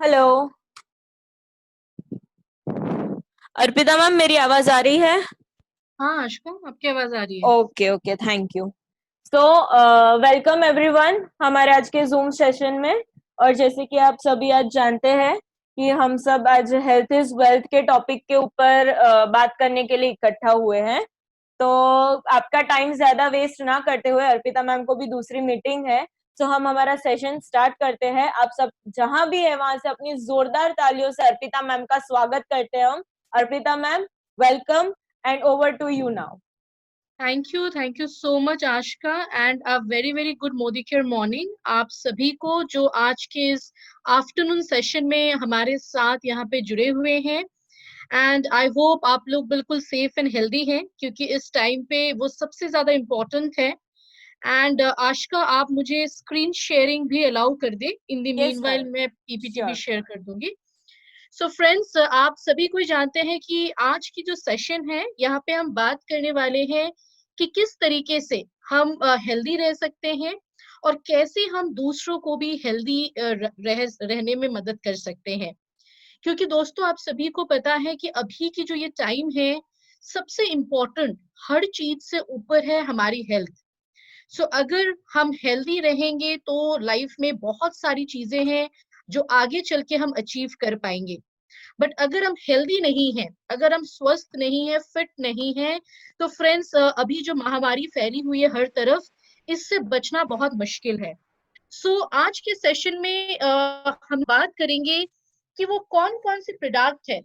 Hello. Arpita ma'am, मेरी आवाज आ रही है? हाँ आशका, आपकी आवाज आ रही है। Okay okay, thank you. So welcome everyone हमारे आज के जूम सेशन में। और जैसे कि आप सभी आज जानते हैं कि हम सब आज हेल्थ इज वेल्थ के टॉपिक के ऊपर बात करने के लिए इकट्ठा हुए हैं। तो आपका टाइम ज्यादा वेस्ट ना करते हुए, अर्पिता मैम को भी दूसरी मीटिंग है, तो हम हमारा सेशन स्टार्ट करते हैं। आप सब जहां भी है वहां से अपनी जोरदार तालियों से अर्पिता मैम का स्वागत करते हैं हम। Arpita ma'am, welcome and over to you now. Thank you so much Aashka, and a very very good मोदी केयर मॉर्निंग आप सभी को जो आज के इस आफ्टरनून सेशन में हमारे साथ यहाँ पे जुड़े हुए हैं। एंड आई होप आप लोग बिल्कुल सेफ एंड हेल्दी हैं, क्योंकि इस टाइम पे वो सबसे ज्यादा इम्पोर्टेंट है। एंड आशका, आप मुझे स्क्रीन शेयरिंग भी अलाउ कर दे। In the yes meanwhile ma'am. मैं पीपीटी भी श्योर। शेयर कर दूंगी। सो फ्रेंड्स, आप सभी को जानते हैं कि आज की जो सेशन है यहाँ पे हम बात करने वाले हैं कि किस तरीके से हम हेल्दी रह सकते हैं और कैसे हम दूसरों को भी हेल्दी रहने में मदद कर सकते हैं। क्योंकि दोस्तों, आप सभी को पता है कि अभी की जो ये टाइम है, सबसे इम्पोर्टेंट हर चीज से ऊपर है हमारी हेल्थ। सो अगर हम हेल्दी रहेंगे तो लाइफ में बहुत सारी चीजें हैं जो आगे चल के हम अचीव कर पाएंगे। बट अगर हम हेल्दी नहीं हैं, अगर हम स्वस्थ नहीं है, फिट नहीं है, तो फ्रेंड्स, अभी जो महामारी फैली हुई है हर तरफ, इससे बचना बहुत मुश्किल है। सो आज के सेशन में हम बात करेंगे कि वो कौन कौन से प्रोडक्ट है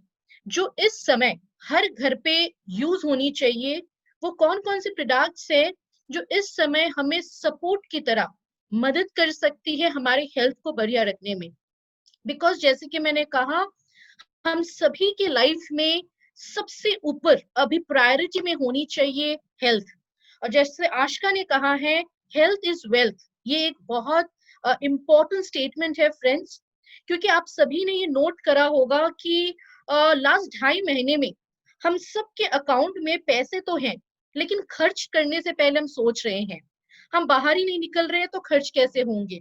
जो इस समय हर घर पे यूज होनी चाहिए। वो कौन कौन से प्रोडक्ट्स है जो इस समय हमें सपोर्ट की तरह मदद कर सकती है हमारे हेल्थ को बढ़िया रखने में। बिकॉज जैसे कि मैंने कहा, हम सभी के लाइफ में सबसे ऊपर अभी प्रायोरिटी में होनी चाहिए हेल्थ। और जैसे आशका ने कहा है, हेल्थ इज वेल्थ, ये एक बहुत इम्पोर्टेंट स्टेटमेंट है फ्रेंड्स। क्योंकि आप सभी ने ये नोट करा होगा कि लास्ट 2.5 महीने में हम सबके अकाउंट में पैसे तो हैं, लेकिन खर्च करने से पहले हम सोच रहे हैं। हम बाहर ही नहीं निकल रहे हैं तो खर्च कैसे होंगे।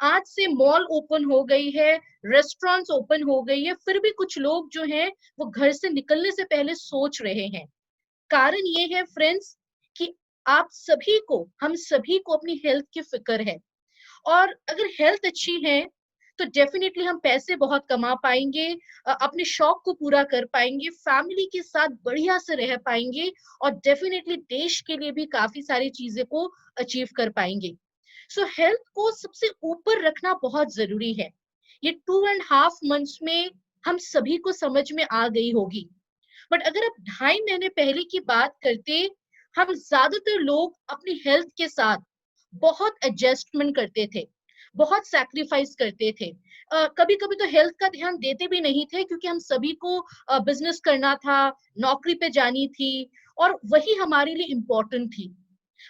आज से मॉल ओपन हो गई है, रेस्टोरेंट्स ओपन हो गई है, फिर भी कुछ लोग जो हैं वो घर से निकलने से पहले सोच रहे हैं। कारण ये है फ्रेंड्स कि आप सभी को, हम सभी को अपनी हेल्थ की फिक्र है। और अगर हेल्थ अच्छी है तो डेफिनेटली हम पैसे बहुत कमा पाएंगे, अपने शौक को पूरा कर पाएंगे, फैमिली के साथ बढ़िया से रह पाएंगे, और डेफिनेटली देश के लिए भी काफी सारी चीजें को अचीव कर पाएंगे। सो हेल्थ को सबसे ऊपर रखना बहुत जरूरी है। ये 2.5 मंथ्स में हम सभी को समझ में आ गई होगी। बट अगर आप 2.5 महीने पहले की बात करते, हम ज्यादातर लोग अपनी हेल्थ के साथ बहुत एडजस्टमेंट करते थे, बहुत सैक्रिफाइस करते थे। कभी कभी तो हेल्थ का ध्यान देते भी नहीं थे, क्योंकि हम सभी को बिजनेस करना था, नौकरी पे जानी थी, और वही हमारे लिए इम्पोर्टेंट थी।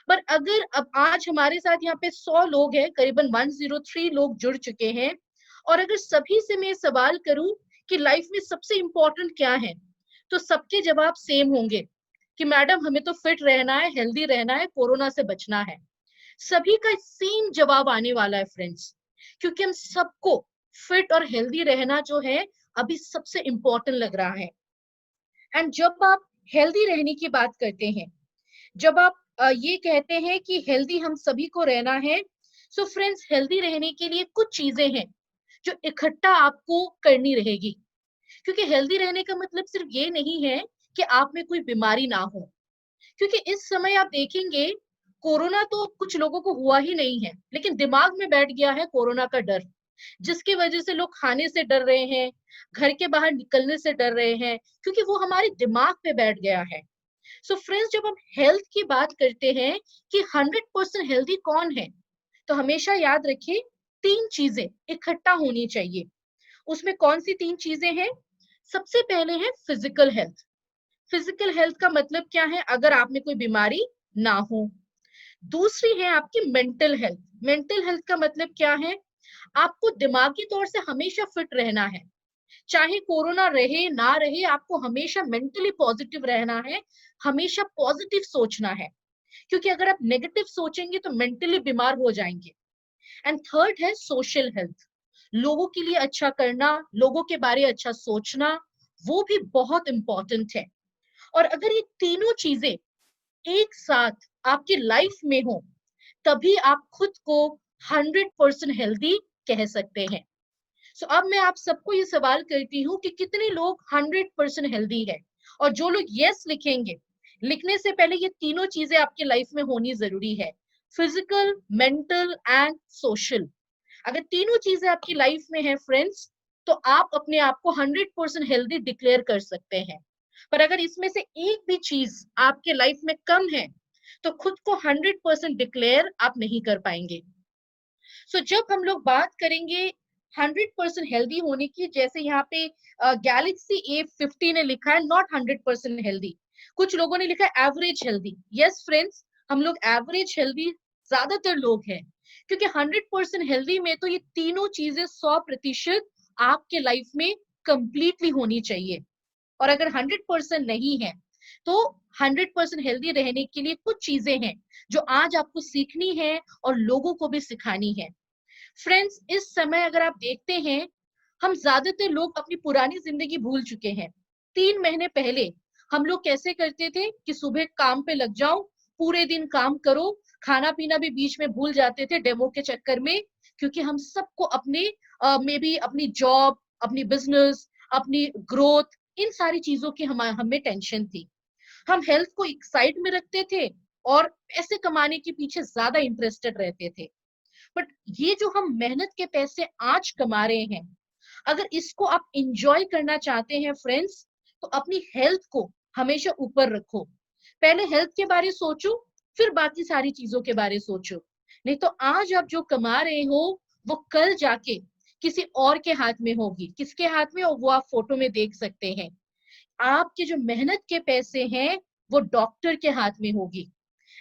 पर अगर अब आज हमारे साथ यहाँ पे 100 लोग हैं, करीबन 103 लोग जुड़ चुके हैं, और अगर सभी से मैं सवाल करूं कि लाइफ में सबसे इंपॉर्टेंट क्या है, तो सबके जवाब सेम होंगे कि मैडम, हमें तो फिट रहना है, हेल्दी रहना है, कोरोना से बचना है। सभी का सेम जवाब आने वाला है फ्रेंड्स, क्योंकि हम सबको फिट और हेल्दी रहना जो है अभी सबसे इंपॉर्टेंट लग रहा है। एंड जब आप हेल्दी रहने की बात करते हैं, जब आप ये कहते हैं कि हेल्दी हम सभी को रहना है, सो फ्रेंड्स, हेल्दी रहने के लिए कुछ चीजें हैं जो इकट्ठा आपको करनी रहेगी। क्योंकि हेल्दी रहने का मतलब सिर्फ ये नहीं है कि आप में कोई बीमारी ना हो। क्योंकि इस समय आप देखेंगे, कोरोना तो कुछ लोगों को हुआ ही नहीं है, लेकिन दिमाग में बैठ गया है कोरोना का डर, जिसकी वजह से लोग खाने से डर रहे हैं, घर के बाहर निकलने से डर रहे हैं, क्योंकि वो हमारे दिमाग पे बैठ गया है। सो फ्रेंड्स, जब हम हेल्थ की बात करते हैं कि 100% हेल्दी कौन है, तो हमेशा याद रखिए, 3 चीजें इकट्ठा होनी चाहिए। उसमें कौन सी 3 चीजें हैं? सबसे पहले है फिजिकल हेल्थ। फिजिकल हेल्थ का मतलब क्या है? अगर आप में कोई बीमारी ना हो। दूसरी है आपकी मेंटल हेल्थ। मेंटल हेल्थ का मतलब क्या है? आपको दिमागी तौर से हमेशा फिट रहना है, चाहे कोरोना रहे ना रहे, आपको हमेशा मेंटली पॉजिटिव रहना है, हमेशा पॉजिटिव सोचना है। क्योंकि अगर आप नेगेटिव सोचेंगे तो मेंटली बीमार हो जाएंगे। एंड थर्ड है सोशल हेल्थ। लोगों के लिए अच्छा करना, लोगों के बारे अच्छा सोचना, वो भी बहुत इंपॉर्टेंट है। और अगर ये तीनों चीजें एक साथ आपकी लाइफ में हो, तभी आप खुद को 100% हेल्दी कह सकते हैं। सो अब मैं आप सबको ये सवाल करती हूँ कि कितने लोग 100% हेल्दी है, और जो लोग यस लिखेंगे, लिखने से पहले ये तीनों चीजें आपकी लाइफ में होनी जरूरी है, फिजिकल, मेंटल एंड सोशल। अगर तीनों चीजें आपकी लाइफ में है फ्रेंड्स, तो आप अपने आप को 100% हेल्दी डिक्लेयर कर सकते हैं। पर अगर इसमें से एक भी चीज आपके लाइफ में कम है, तो खुद को 100% डिक्लेयर आप नहीं कर पाएंगे। सो जब हम लोग बात करेंगे 100% हेल्दी होने की, जैसे यहाँ पे गैलेक्सी A50 ने लिखा है नॉट 100% हेल्दी, कुछ लोगों ने लिखा है एवरेज हेल्दी। यस फ्रेंड्स, हम लोग एवरेज हेल्दी ज्यादातर लोग हैं, क्योंकि 100% हेल्दी में तो ये तीनों चीजें 100% आपके लाइफ में कंप्लीटली होनी चाहिए। और अगर 100% नहीं है, तो 100% हेल्दी रहने के लिए कुछ चीजें हैं जो आज आपको सीखनी है और लोगों को भी सिखानी है। फ्रेंड्स, इस समय अगर आप देखते हैं, हम ज्यादातर लोग अपनी पुरानी जिंदगी भूल चुके हैं। 3 महीने पहले हम लोग कैसे करते थे कि सुबह काम पे लग जाओ, पूरे दिन काम करो, खाना पीना भी बीच में भूल जाते थे डेमो के चक्कर में, क्योंकि हम सबको अपने मे बी अपनी जॉब, अपनी बिजनेस, अपनी ग्रोथ, इन सारी चीजों की हमें टेंशन थी। हम हेल्थ को एक साइड में रखते थे और पैसे कमाने के पीछे ज्यादा इंटरेस्टेड रहते थे। बट ये जो हम मेहनत के पैसे आज कमा रहे हैं, अगर इसको आप इंजॉय करना चाहते हैं फ्रेंड्स, तो अपनी हेल्थ को हमेशा ऊपर रखो। पहले हेल्थ के बारे सोचो, फिर बाकी सारी चीजों के बारे सोचो। नहीं तो आज आप जो कमा रहे हो, वो कल जाके किसी और के हाथ में होगी। किसके हाथ में? और वो आप फोटो में देख सकते हैं। आपके जो मेहनत के पैसे हैं, वो डॉक्टर के हाथ में होगी।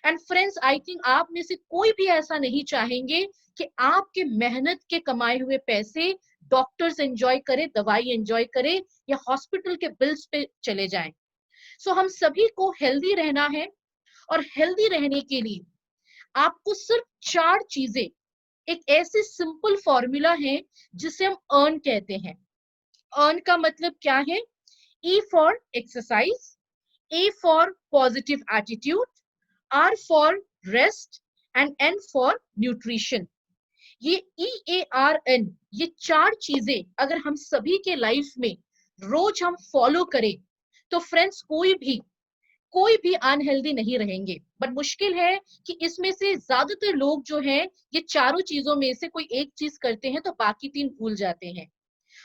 एंड फ्रेंड्स, आई थिंक आप में से कोई भी ऐसा नहीं चाहेंगे कि आपके मेहनत के कमाए हुए पैसे डॉक्टर्स एंजॉय करे, दवाई एंजॉय करे, या हॉस्पिटल के बिल्स पे चले जाएं। सो हम सभी को हेल्दी रहना है, और हेल्दी रहने के लिए आपको सिर्फ 4 चीजें, एक ऐसी सिंपल फॉर्मूला है जिसे हम अर्न कहते हैं। अर्न का मतलब क्या है? E for exercise, A for positive attitude, R for rest and N for nutrition. ये EARN, ये 4 चीजें अगर हम सभी के लाइफ में रोज हम फॉलो करें, तो फ्रेंड्स कोई भी अनहेल्दी नहीं रहेंगे। बट मुश्किल है कि इसमें से ज्यादातर लोग जो हैं, ये चारों चीजों में से कोई एक चीज करते हैं तो बाकी 3 भूल जाते हैं।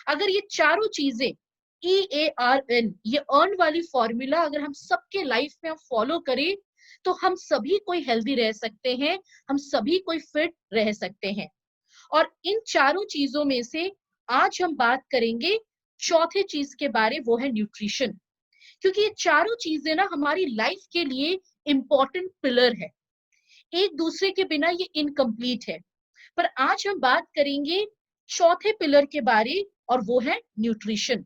अगर ये चारों चीजें EARN, ये अर्न वाली फॉर्मूला अगर हम सबके लाइफ में हम फॉलो करें, तो हम सभी कोई हेल्दी रह सकते हैं, हम सभी कोई फिट रह सकते हैं। और इन चारों चीजों में से आज हम बात करेंगे चौथे चीज के बारे, वो है न्यूट्रिशन। क्योंकि ये चारों चीजें ना हमारी लाइफ के लिए इंपॉर्टेंट पिलर है, एक दूसरे के बिना ये इनकम्प्लीट है। पर आज हम बात करेंगे चौथे पिलर के बारे, और वो है न्यूट्रिशन।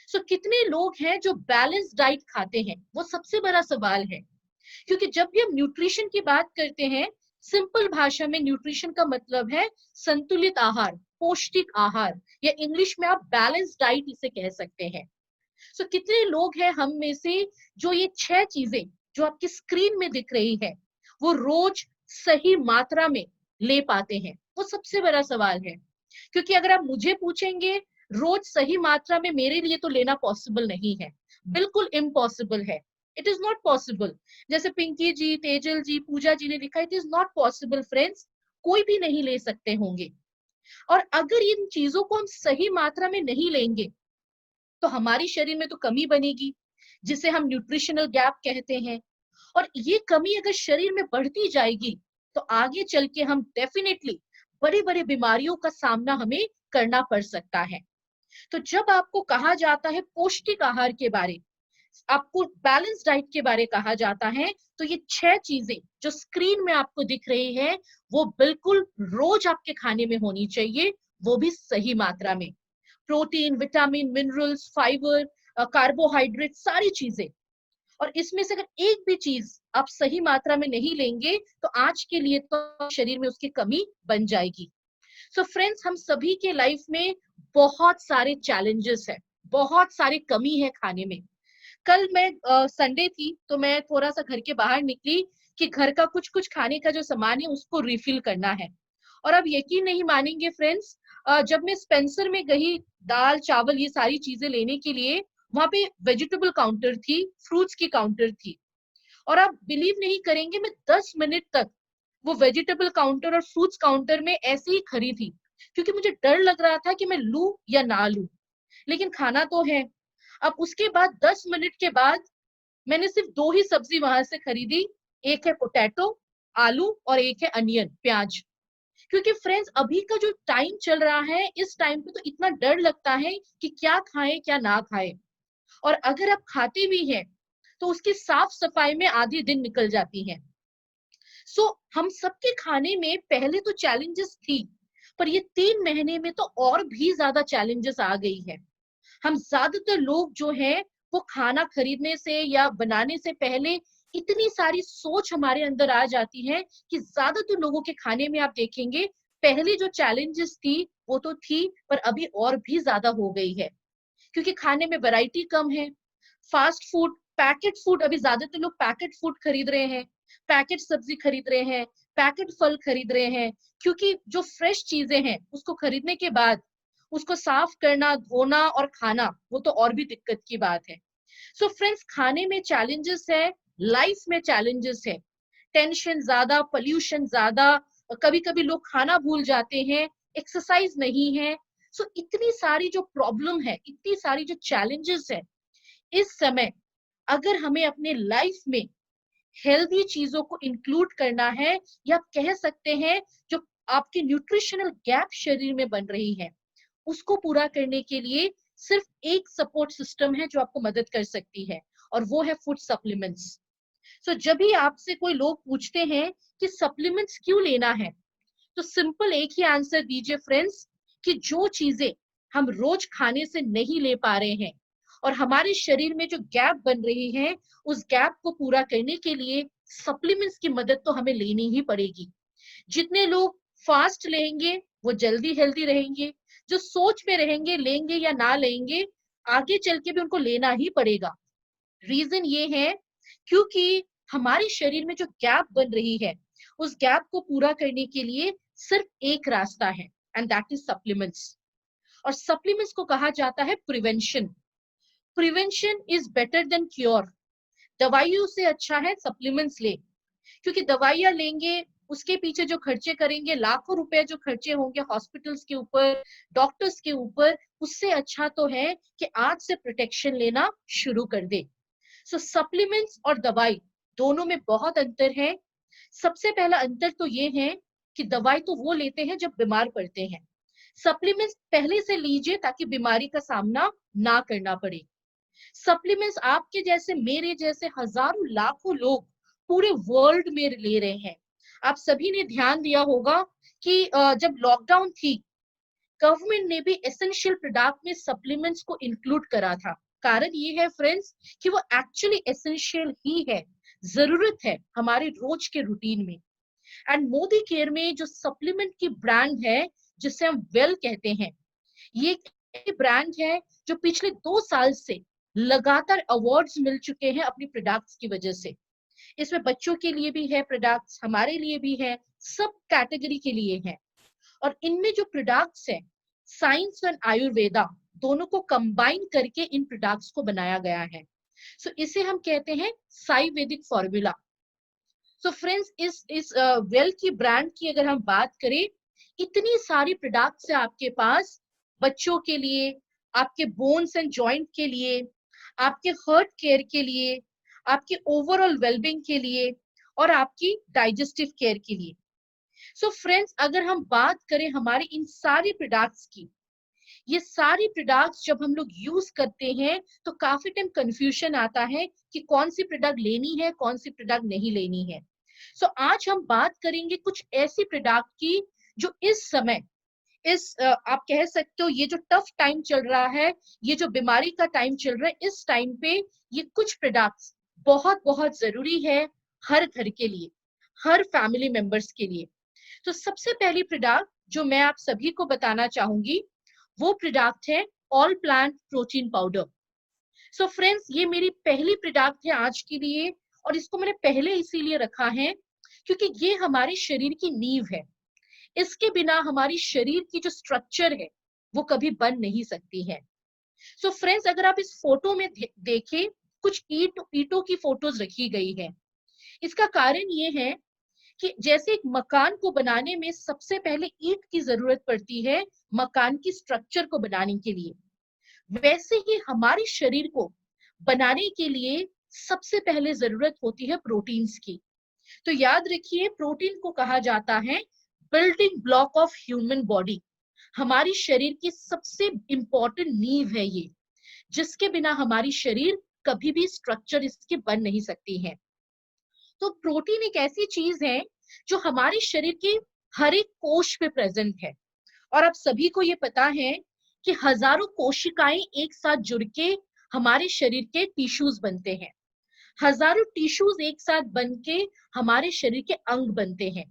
सो कितने लोग हैं जो बैलेंस डाइट खाते हैं, वो सबसे बड़ा सवाल है। क्योंकि जब भी हम न्यूट्रिशन की बात करते हैं, सिंपल भाषा में न्यूट्रिशन का मतलब है संतुलित आहार, पौष्टिक आहार, या इंग्लिश में आप बैलेंस डाइट इसे कह सकते हैं। सो कितने लोग हैं हम में से जो ये 6 चीजें जो आपकी स्क्रीन में दिख रही है, वो रोज सही मात्रा में ले पाते हैं? वो सबसे बड़ा सवाल है। क्योंकि अगर आप मुझे पूछेंगे, रोज सही मात्रा में मेरे लिए तो लेना पॉसिबल नहीं है, बिल्कुल इम्पॉसिबल है। It is not possible. जैसे पिंकी जी, तेजल जी, पूजा जी ने लिखा, it is not possible friends, कोई भी नहीं ले सकते होंगे। और अगर इन चीजों को हम सही मात्रा में नहीं लेंगे, तो हमारी शरीर में तो कमी बनेगी, जिसे हम न्यूट्रिशनल गैप कहते हैं। और ये कमी अगर शरीर में बढ़ती जाएगी, तो आगे चल के हम डेफिनेटली बड़ी बड़ी बीमारियों का सामना हमें करना पड़ सकता है। तो जब आपको कहा जाता है पौष्टिक आहार के बारे, आपको बैलेंस डाइट के बारे कहा जाता है, तो ये 6 चीजें जो स्क्रीन में आपको दिख रही है, वो बिल्कुल रोज आपके खाने में होनी चाहिए, वो भी सही मात्रा में। Protein, vitamin, minerals, fibre, carbohydrate, सारी चीजें। और इसमें से अगर एक भी चीज आप सही मात्रा में नहीं लेंगे, तो आज के लिए तो शरीर में उसकी कमी बन जाएगी। सो फ्रेंड्स, हम सभी के लाइफ में बहुत सारे चैलेंजेस है, बहुत सारी कमी है खाने में। कल मैं संडे थी तो मैं थोड़ा सा घर के बाहर निकली कि घर का कुछ कुछ खाने का जो सामान है उसको रिफिल करना है। और अब यकीन नहीं मानेंगे फ्रेंड्स, जब मैं स्पेंसर में गई दाल चावल ये सारी चीजें लेने के लिए, वहां पे वेजिटेबल काउंटर थी, फ्रूट्स की काउंटर थी। और आप बिलीव नहीं करेंगे, मैं 10 मिनट तक वो वेजिटेबल काउंटर और फ्रूट्स काउंटर में ऐसे ही खड़ी थी, क्योंकि मुझे डर लग रहा था कि मैं लूं या ना लूं, लेकिन खाना तो है। अब उसके बाद 10 मिनट के बाद मैंने सिर्फ दो ही सब्जी वहां से खरीदी, एक है पोटैटो आलू और एक है अनियन प्याज। क्योंकि फ्रेंड्स, अभी का जो टाइम चल रहा है, इस टाइम पे तो इतना डर लगता है कि क्या खाएं क्या ना खाएं, और अगर आप खाते भी हैं तो उसकी साफ सफाई में आधी दिन निकल जाती है। सो हम सबके खाने में पहले तो चैलेंजेस थी, पर ये 3 महीने में तो और भी ज्यादा चैलेंजेस आ गई है। हम ज्यादातर लोग जो है वो खाना खरीदने से या बनाने से पहले इतनी सारी सोच हमारे अंदर आ जाती है कि ज्यादातर लोगों के खाने में आप देखेंगे पहले जो चैलेंजेस थी वो तो थी, पर अभी और भी ज्यादा हो गई है, क्योंकि खाने में वैरायटी कम है। फास्ट फूड, पैकेट फूड, अभी ज्यादातर लोग पैकेट फूड खरीद रहे हैं, पैकेट सब्जी खरीद रहे हैं, पैकेट फल खरीद रहे हैं, क्योंकि जो फ्रेश चीजें हैं उसको खरीदने के बाद उसको साफ करना, धोना और खाना, वो तो और भी दिक्कत की बात है। सो फ्रेंड्स, खाने में चैलेंजेस है, लाइफ में चैलेंजेस है, टेंशन ज्यादा, पोल्यूशन ज्यादा, कभी कभी लोग खाना भूल जाते हैं, एक्सरसाइज नहीं है। सो इतनी सारी जो प्रॉब्लम है, इतनी सारी जो चैलेंजेस है इस समय, अगर हमें अपने लाइफ में हेल्दी चीजों को इंक्लूड करना है, या आप कह सकते हैं जो आपकी न्यूट्रिशनल गैप शरीर में बन रही है उसको पूरा करने के लिए सिर्फ एक सपोर्ट सिस्टम है जो आपको मदद कर सकती है, और वो है फूड सप्लीमेंट्स। सो जब भी आपसे कोई लोग पूछते हैं कि सप्लीमेंट्स क्यों लेना है, तो सिंपल एक ही आंसर दीजिए फ्रेंड्स, कि जो चीजें हम रोज खाने से नहीं ले पा रहे हैं और हमारे शरीर में जो गैप बन रही है, उस गैप को पूरा करने के लिए सप्लीमेंट्स की मदद तो हमें लेनी ही पड़ेगी। जितने लोग फास्ट लेंगे वो जल्दी हेल्दी रहेंगे, जो सोच में रहेंगे लेंगे या ना लेंगे, आगे चल के भी उनको लेना ही पड़ेगा। रीजन ये है क्योंकि हमारे शरीर में जो गैप बन रही है, उस गैप को पूरा करने के लिए सिर्फ एक रास्ता है, एंड दैट इज सप्लीमेंट्स। और सप्लीमेंट्स को कहा जाता है prevention. Prevention is better than cure. दवाइयों से अच्छा है सप्लीमेंट्स ले, क्योंकि दवाइयां लेंगे उसके पीछे जो खर्चे करेंगे, लाखों रुपए जो खर्चे होंगे हॉस्पिटल्स के ऊपर, डॉक्टर्स के ऊपर, उससे अच्छा तो है कि आज से प्रोटेक्शन लेना शुरू कर दे। सो सप्लीमेंट्स और दवाई दोनों में बहुत अंतर है। सबसे पहला अंतर तो ये है कि दवाई तो वो लेते हैं जब बीमार पड़ते हैं, सप्लीमेंट्स पहले से लीजिए ताकि बीमारी का सामना ना करना पड़े। सप्लीमेंट्स आपके जैसे, मेरे जैसे हजारों लाखों लोग पूरे वर्ल्ड में ले रहे हैं। आप सभी ने ध्यान दिया होगा कि जब लॉकडाउन थी, गवर्नमेंट ने भी एसेंशियल प्रोडक्ट में सप्लीमेंट्स को इंक्लूड करा था। कारण ये है फ्रेंड्स कि वो एक्चुअली एसेंशियल ही है, जरूरत है हमारे रोज के रूटीन में। एंड मोदी केयर में जो सप्लीमेंट की ब्रांड है, जिसे हम वेल कहते हैं, ये ब्रांड है जो पिछले 2 साल से लगातार अवार्ड्स मिल चुके हैं अपनी प्रोडक्ट्स की वजह से। इसमें बच्चों के लिए भी है प्रोडक्ट्स, हमारे लिए भी है, सब कैटेगरी के लिए है। और इनमें जो प्रोडक्ट्स है, साइंस एंड आयुर्वेदा दोनों को कंबाइन करके इन प्रोडक्ट्स को बनाया गया है। सो इसे हम कहते हैं साई वैदिक फॉर्मूला। सो फ्रेंड्स, इस वेल की ब्रांड की अगर हम बात करें, इतनी सारी प्रोडक्ट्स है आपके पास, बच्चों के लिए, आपके बोन्स एंड जॉइंट के लिए, आपके हार्ट केयर के लिए, आपके ओवरऑल वेलबींग के लिए, और आपकी डाइजेस्टिव केयर के लिए। सो फ्रेंड्स, अगर हम बात करें हमारे इन सारी प्रोडक्ट्स की, ये सारी प्रोडक्ट्स जब हम लोग यूज करते हैं तो काफी टाइम कंफ्यूजन आता है कि कौन सी प्रोडक्ट लेनी है, कौन सी प्रोडक्ट नहीं लेनी है। सो आज हम बात करेंगे कुछ ऐसी प्रोडक्ट की जो इस समय, आप कह सकते हो ये जो टफ टाइम चल रहा है, ये जो बीमारी का टाइम चल रहा है, इस टाइम पे ये कुछ प्रोडक्ट्स बहुत बहुत जरूरी है हर घर के लिए, हर फैमिली मेंबर्स के लिए। तो सबसे पहली प्रोडक्ट जो मैं आप सभी को बताना चाहूंगी वो प्रोडक्ट है ऑल प्लांट प्रोटीन पाउडर। सो फ्रेंड्स, ये मेरी पहली प्रोडक्ट है आज के लिए, और इसको मैंने पहले इसीलिए रखा है क्योंकि ये हमारे शरीर की नींव है। इसके बिना हमारी शरीर की जो स्ट्रक्चर है वो कभी बन नहीं सकती है। सो फ्रेंड्स, अगर आप इस फोटो में देखें, कुछ ईंटों की फोटोज रखी गई है। इसका कारण ये है कि जैसे एक मकान को बनाने में सबसे पहले ईंट की जरूरत पड़ती है मकान की स्ट्रक्चर को बनाने के लिए, वैसे ही हमारे शरीर को बनाने के लिए सबसे पहले जरूरत होती है प्रोटीन्स की। तो याद रखिए, प्रोटीन को कहा जाता है building block of human body. हमारी शरीर की सबसे इंपॉर्टेंट नींव है ये, जिसके बिना हमारी शरीर कभी भी स्ट्रक्चर इसके बन नहीं सकती है। तो प्रोटीन एक ऐसी चीज है जो हमारे शरीर के हर एक कोश पे प्रेजेंट है। और आप सभी को ये पता है कि हजारों कोशिकाएं एक साथ जुड़ के हमारे शरीर के टिश्यूज बनते हैं। हजारों टिश्यूज एक साथ बन के हमारे शरीर के अंग बनते हैं।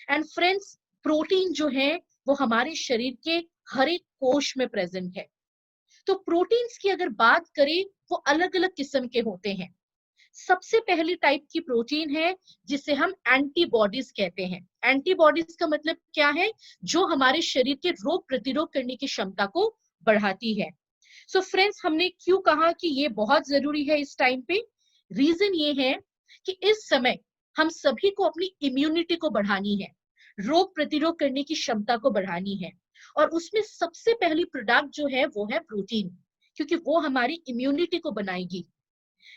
एंड फ्रेंड्स, प्रोटीन जो है वो हमारे शरीर के हर एक कोश में प्रेजेंट है। तो प्रोटीन्स की अगर बात करें, वो अलग अलग किस्म के होते हैं। सबसे पहली टाइप की प्रोटीन है जिसे हम एंटीबॉडीज कहते हैं। एंटीबॉडीज का मतलब क्या है? जो हमारे शरीर के रोग प्रतिरोध करने की क्षमता को बढ़ाती है। सो फ्रेंड्स, हमने क्यों कहा कि ये बहुत जरूरी है इस टाइम पे? रीजन ये है कि इस समय हम सभी को अपनी इम्यूनिटी को बढ़ानी है, रोग प्रतिरोध करने की क्षमता को बढ़ानी है, और उसमें सबसे पहली प्रोडक्ट जो है वो है प्रोटीन, क्योंकि वो हमारी इम्यूनिटी को बनाएगी।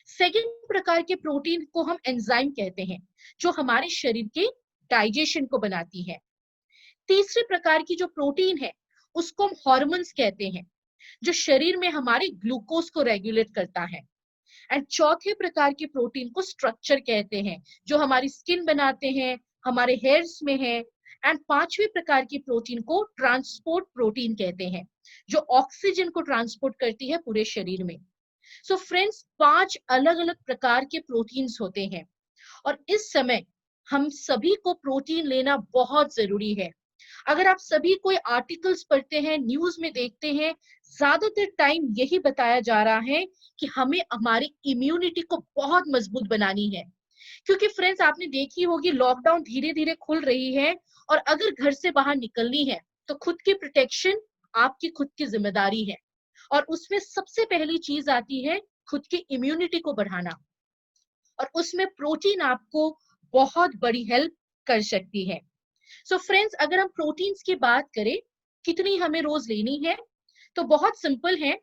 सेकेंड प्रकार के प्रोटीन को हम एंजाइम कहते हैं, जो हमारे शरीर के डाइजेशन को बनाती है। तीसरे प्रकार की जो प्रोटीन है उसको हम हॉर्मोन्स कहते हैं, जो शरीर में हमारे ग्लूकोज को रेगुलेट करता है। एंड चौथे प्रकार के प्रोटीन को स्ट्रक्चर कहते हैं, जो हमारी स्किन बनाते हैं, हमारे हेयर्स में है। एंड पांचवें प्रकार की प्रोटीन को ट्रांसपोर्ट प्रोटीन कहते हैं, जो ऑक्सीजन को ट्रांसपोर्ट करती है पूरे शरीर में। सो फ्रेंड्स, 5 अलग अलग प्रकार के प्रोटीन्स होते हैं, और इस समय हम सभी को प्रोटीन लेना बहुत जरूरी है। अगर आप सभी कोई आर्टिकल्स पढ़ते हैं, न्यूज में देखते हैं, ज्यादातर टाइम यही बताया जा रहा है कि हमें हमारी इम्यूनिटी को बहुत मजबूत बनानी है। क्योंकि फ्रेंड्स, आपने देखी होगी लॉकडाउन धीरे धीरे खुल रही है, और अगर घर से बाहर निकलनी है तो खुद की प्रोटेक्शन आपकी खुद की जिम्मेदारी है, और उसमें सबसे पहली चीज आती है खुद की इम्यूनिटी को बढ़ाना, और उसमें प्रोटीन आपको बहुत बड़ी हेल्प कर सकती है। सो फ्रेंड्स, अगर हम प्रोटीन्स की बात करें कितनी हमें रोज लेनी है, तो बहुत सिंपल है।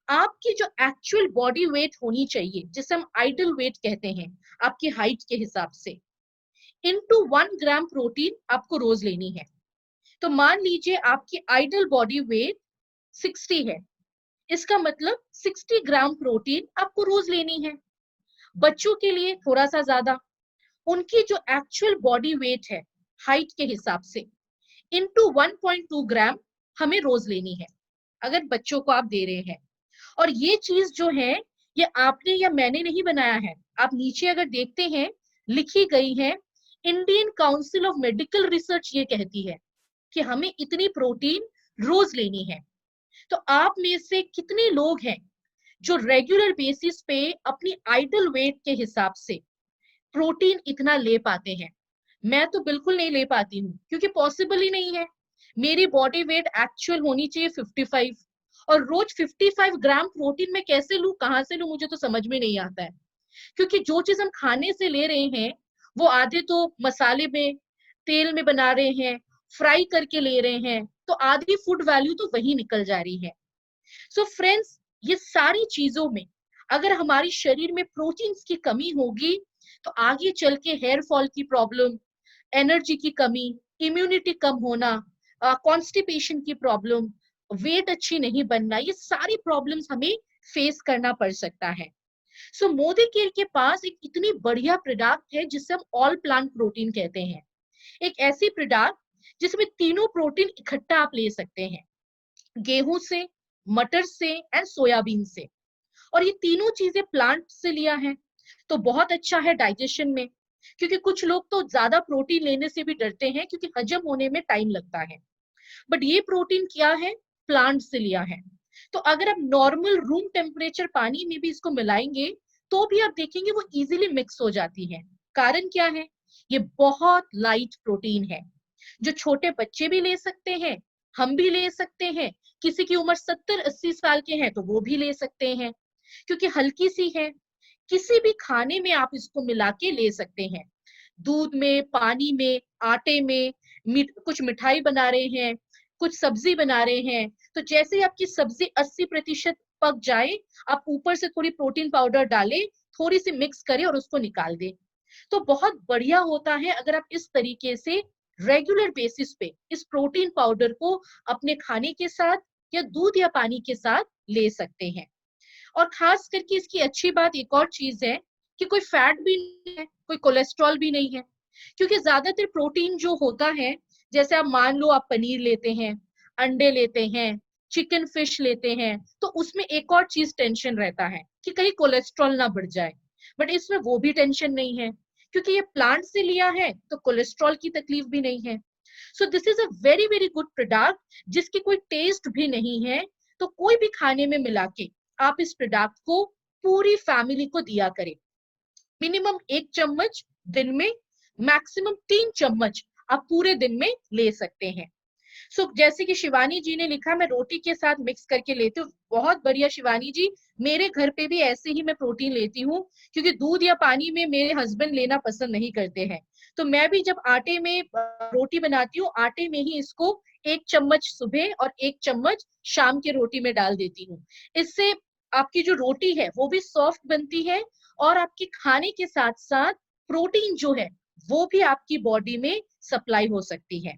आपकी जो एक्चुअल बॉडी वेट होनी चाहिए, जिसे हम आइडल वेट कहते हैं, आपकी हाइट के हिसाब से, इनटू 1 ग्राम प्रोटीन आपको रोज लेनी है। तो मान लीजिए आपकी आइडल बॉडी वेट 60 है, इसका मतलब 60 ग्राम प्रोटीन आपको रोज लेनी है। बच्चों के लिए थोड़ा सा ज्यादा, उनकी जो एक्चुअल बॉडी वेट है हाइट के हिसाब से, इनटू 1.2 ग्राम हमें रोज लेनी है, अगर बच्चों को आप दे रहे हैं। और ये चीज जो है, ये आपने या मैंने नहीं बनाया है। आप नीचे अगर देखते हैं, लिखी गई है, Indian council of medical research ये कहती है कि हमें इतनी प्रोटीन रोज लेनी है। तो आप में से कितने लोग हैं जो रेगुलर बेसिस पे अपनी आइडल वेट के हिसाब से प्रोटीन इतना ले पाते हैं? मैं तो बिल्कुल नहीं ले पाती हूँ, क्योंकि पॉसिबल ही नहीं है। मेरी बॉडी वेट एक्चुअल होनी चाहिए 55, और रोज 55 ग्राम प्रोटीन मैं कैसे लूं, कहां से लूं, मुझे तो समझ में नहीं आता है। क्योंकि जो चीज हम खाने से ले रहे हैं वो आधे तो मसाले में, तेल में बना रहे हैं, फ्राई करके ले रहे हैं, तो आधी फूड वैल्यू तो वही निकल जा रही है। सो फ्रेंड्स, ये सारी चीजों में अगर हमारी शरीर में प्रोटीन्स की कमी होगी, तो आगे चल के हेयर फॉल की प्रॉब्लम, एनर्जी की कमी, इम्यूनिटी कम होना, कॉन्स्टिपेशन की प्रॉब्लम, वेट अच्छी नहीं बनना, ये सारी प्रॉब्लम्स हमें फेस करना पड़ सकता है। सो मोदी केयर के पास एक इतनी बढ़िया प्रोडक्ट है जिसे हम ऑल प्लांट प्रोटीन कहते हैं। एक ऐसी प्रोडक्ट जिसमें तीनों प्रोटीन इकट्ठा आप ले सकते हैं, गेहूं से, मटर से एंड सोयाबीन से। और ये तीनों चीजें प्लांट से लिया है, तो बहुत अच्छा है डाइजेशन में। क्योंकि कुछ लोग तो ज्यादा प्रोटीन लेने से भी डरते हैं, क्योंकि हजम होने में टाइम लगता है। बट ये प्रोटीन क्या है, प्लांट से लिया है। तो अगर आप नॉर्मल रूम टेम्परेचर पानी में भी इसको मिलाएंगे तो भी आप देखेंगे वो इजीली मिक्स हो जाती है। कारण क्या है, ये बहुत लाइट प्रोटीन है, जो छोटे बच्चे भी ले सकते हैं, हम भी ले सकते हैं, किसी की उम्र 70-80 साल के हैं तो वो भी ले सकते हैं, क्योंकि हल्की सी है। किसी भी खाने में आप इसको मिला के ले सकते हैं, दूध में, पानी में, आटे में, कुछ मिठाई बना रहे हैं, कुछ सब्जी बना रहे हैं, तो जैसे ही आपकी सब्जी 80% पक जाए, आप ऊपर से थोड़ी प्रोटीन पाउडर डालें, थोड़ी सी मिक्स करें और उसको निकाल दें। तो बहुत बढ़िया होता है अगर आप इस तरीके से रेगुलर बेसिस पे इस प्रोटीन पाउडर को अपने खाने के साथ या दूध या पानी के साथ ले सकते हैं। और खास करके इसकी अच्छी बात एक और चीज है कि कोई फैट भी नहीं है, कोई कोलेस्ट्रॉल भी नहीं है, क्योंकि ज्यादातर प्रोटीन जो होता है, जैसे आप मान लो आप पनीर लेते हैं, अंडे लेते हैं, चिकन फिश लेते हैं, तो उसमें एक और चीज टेंशन रहता है कि कहीं कोलेस्ट्रॉल ना बढ़ जाए। बट इसमें वो भी टेंशन नहीं है, क्योंकि ये प्लांट से लिया है तो कोलेस्ट्रॉल की तकलीफ भी नहीं है। So this is a very very good product जिसकी कोई टेस्ट भी नहीं है। तो कोई भी खाने में मिला के आप इस प्रोडक्ट को पूरी फैमिली को दिया करें। मिनिमम 1 चम्मच दिन में, मैक्सिमम 3 चम्मच आप पूरे दिन में ले सकते हैं। जैसे कि शिवानी जी ने लिखा, मैं रोटी के साथ मिक्स करके लेती हूँ। बहुत बढ़िया शिवानी जी, मेरे घर पे भी ऐसे ही मैं प्रोटीन लेती हूँ, क्योंकि दूध या पानी में मेरे हस्बैंड लेना पसंद नहीं करते हैं। तो मैं भी जब आटे में रोटी बनाती हूँ, आटे में ही इसको 1 चम्मच सुबह और 1 चम्मच शाम के रोटी में डाल देती हूँ। इससे आपकी जो रोटी है वो भी सॉफ्ट बनती है, और आपके खाने के साथ साथ प्रोटीन जो है वो भी आपकी बॉडी में सप्लाई हो सकती है।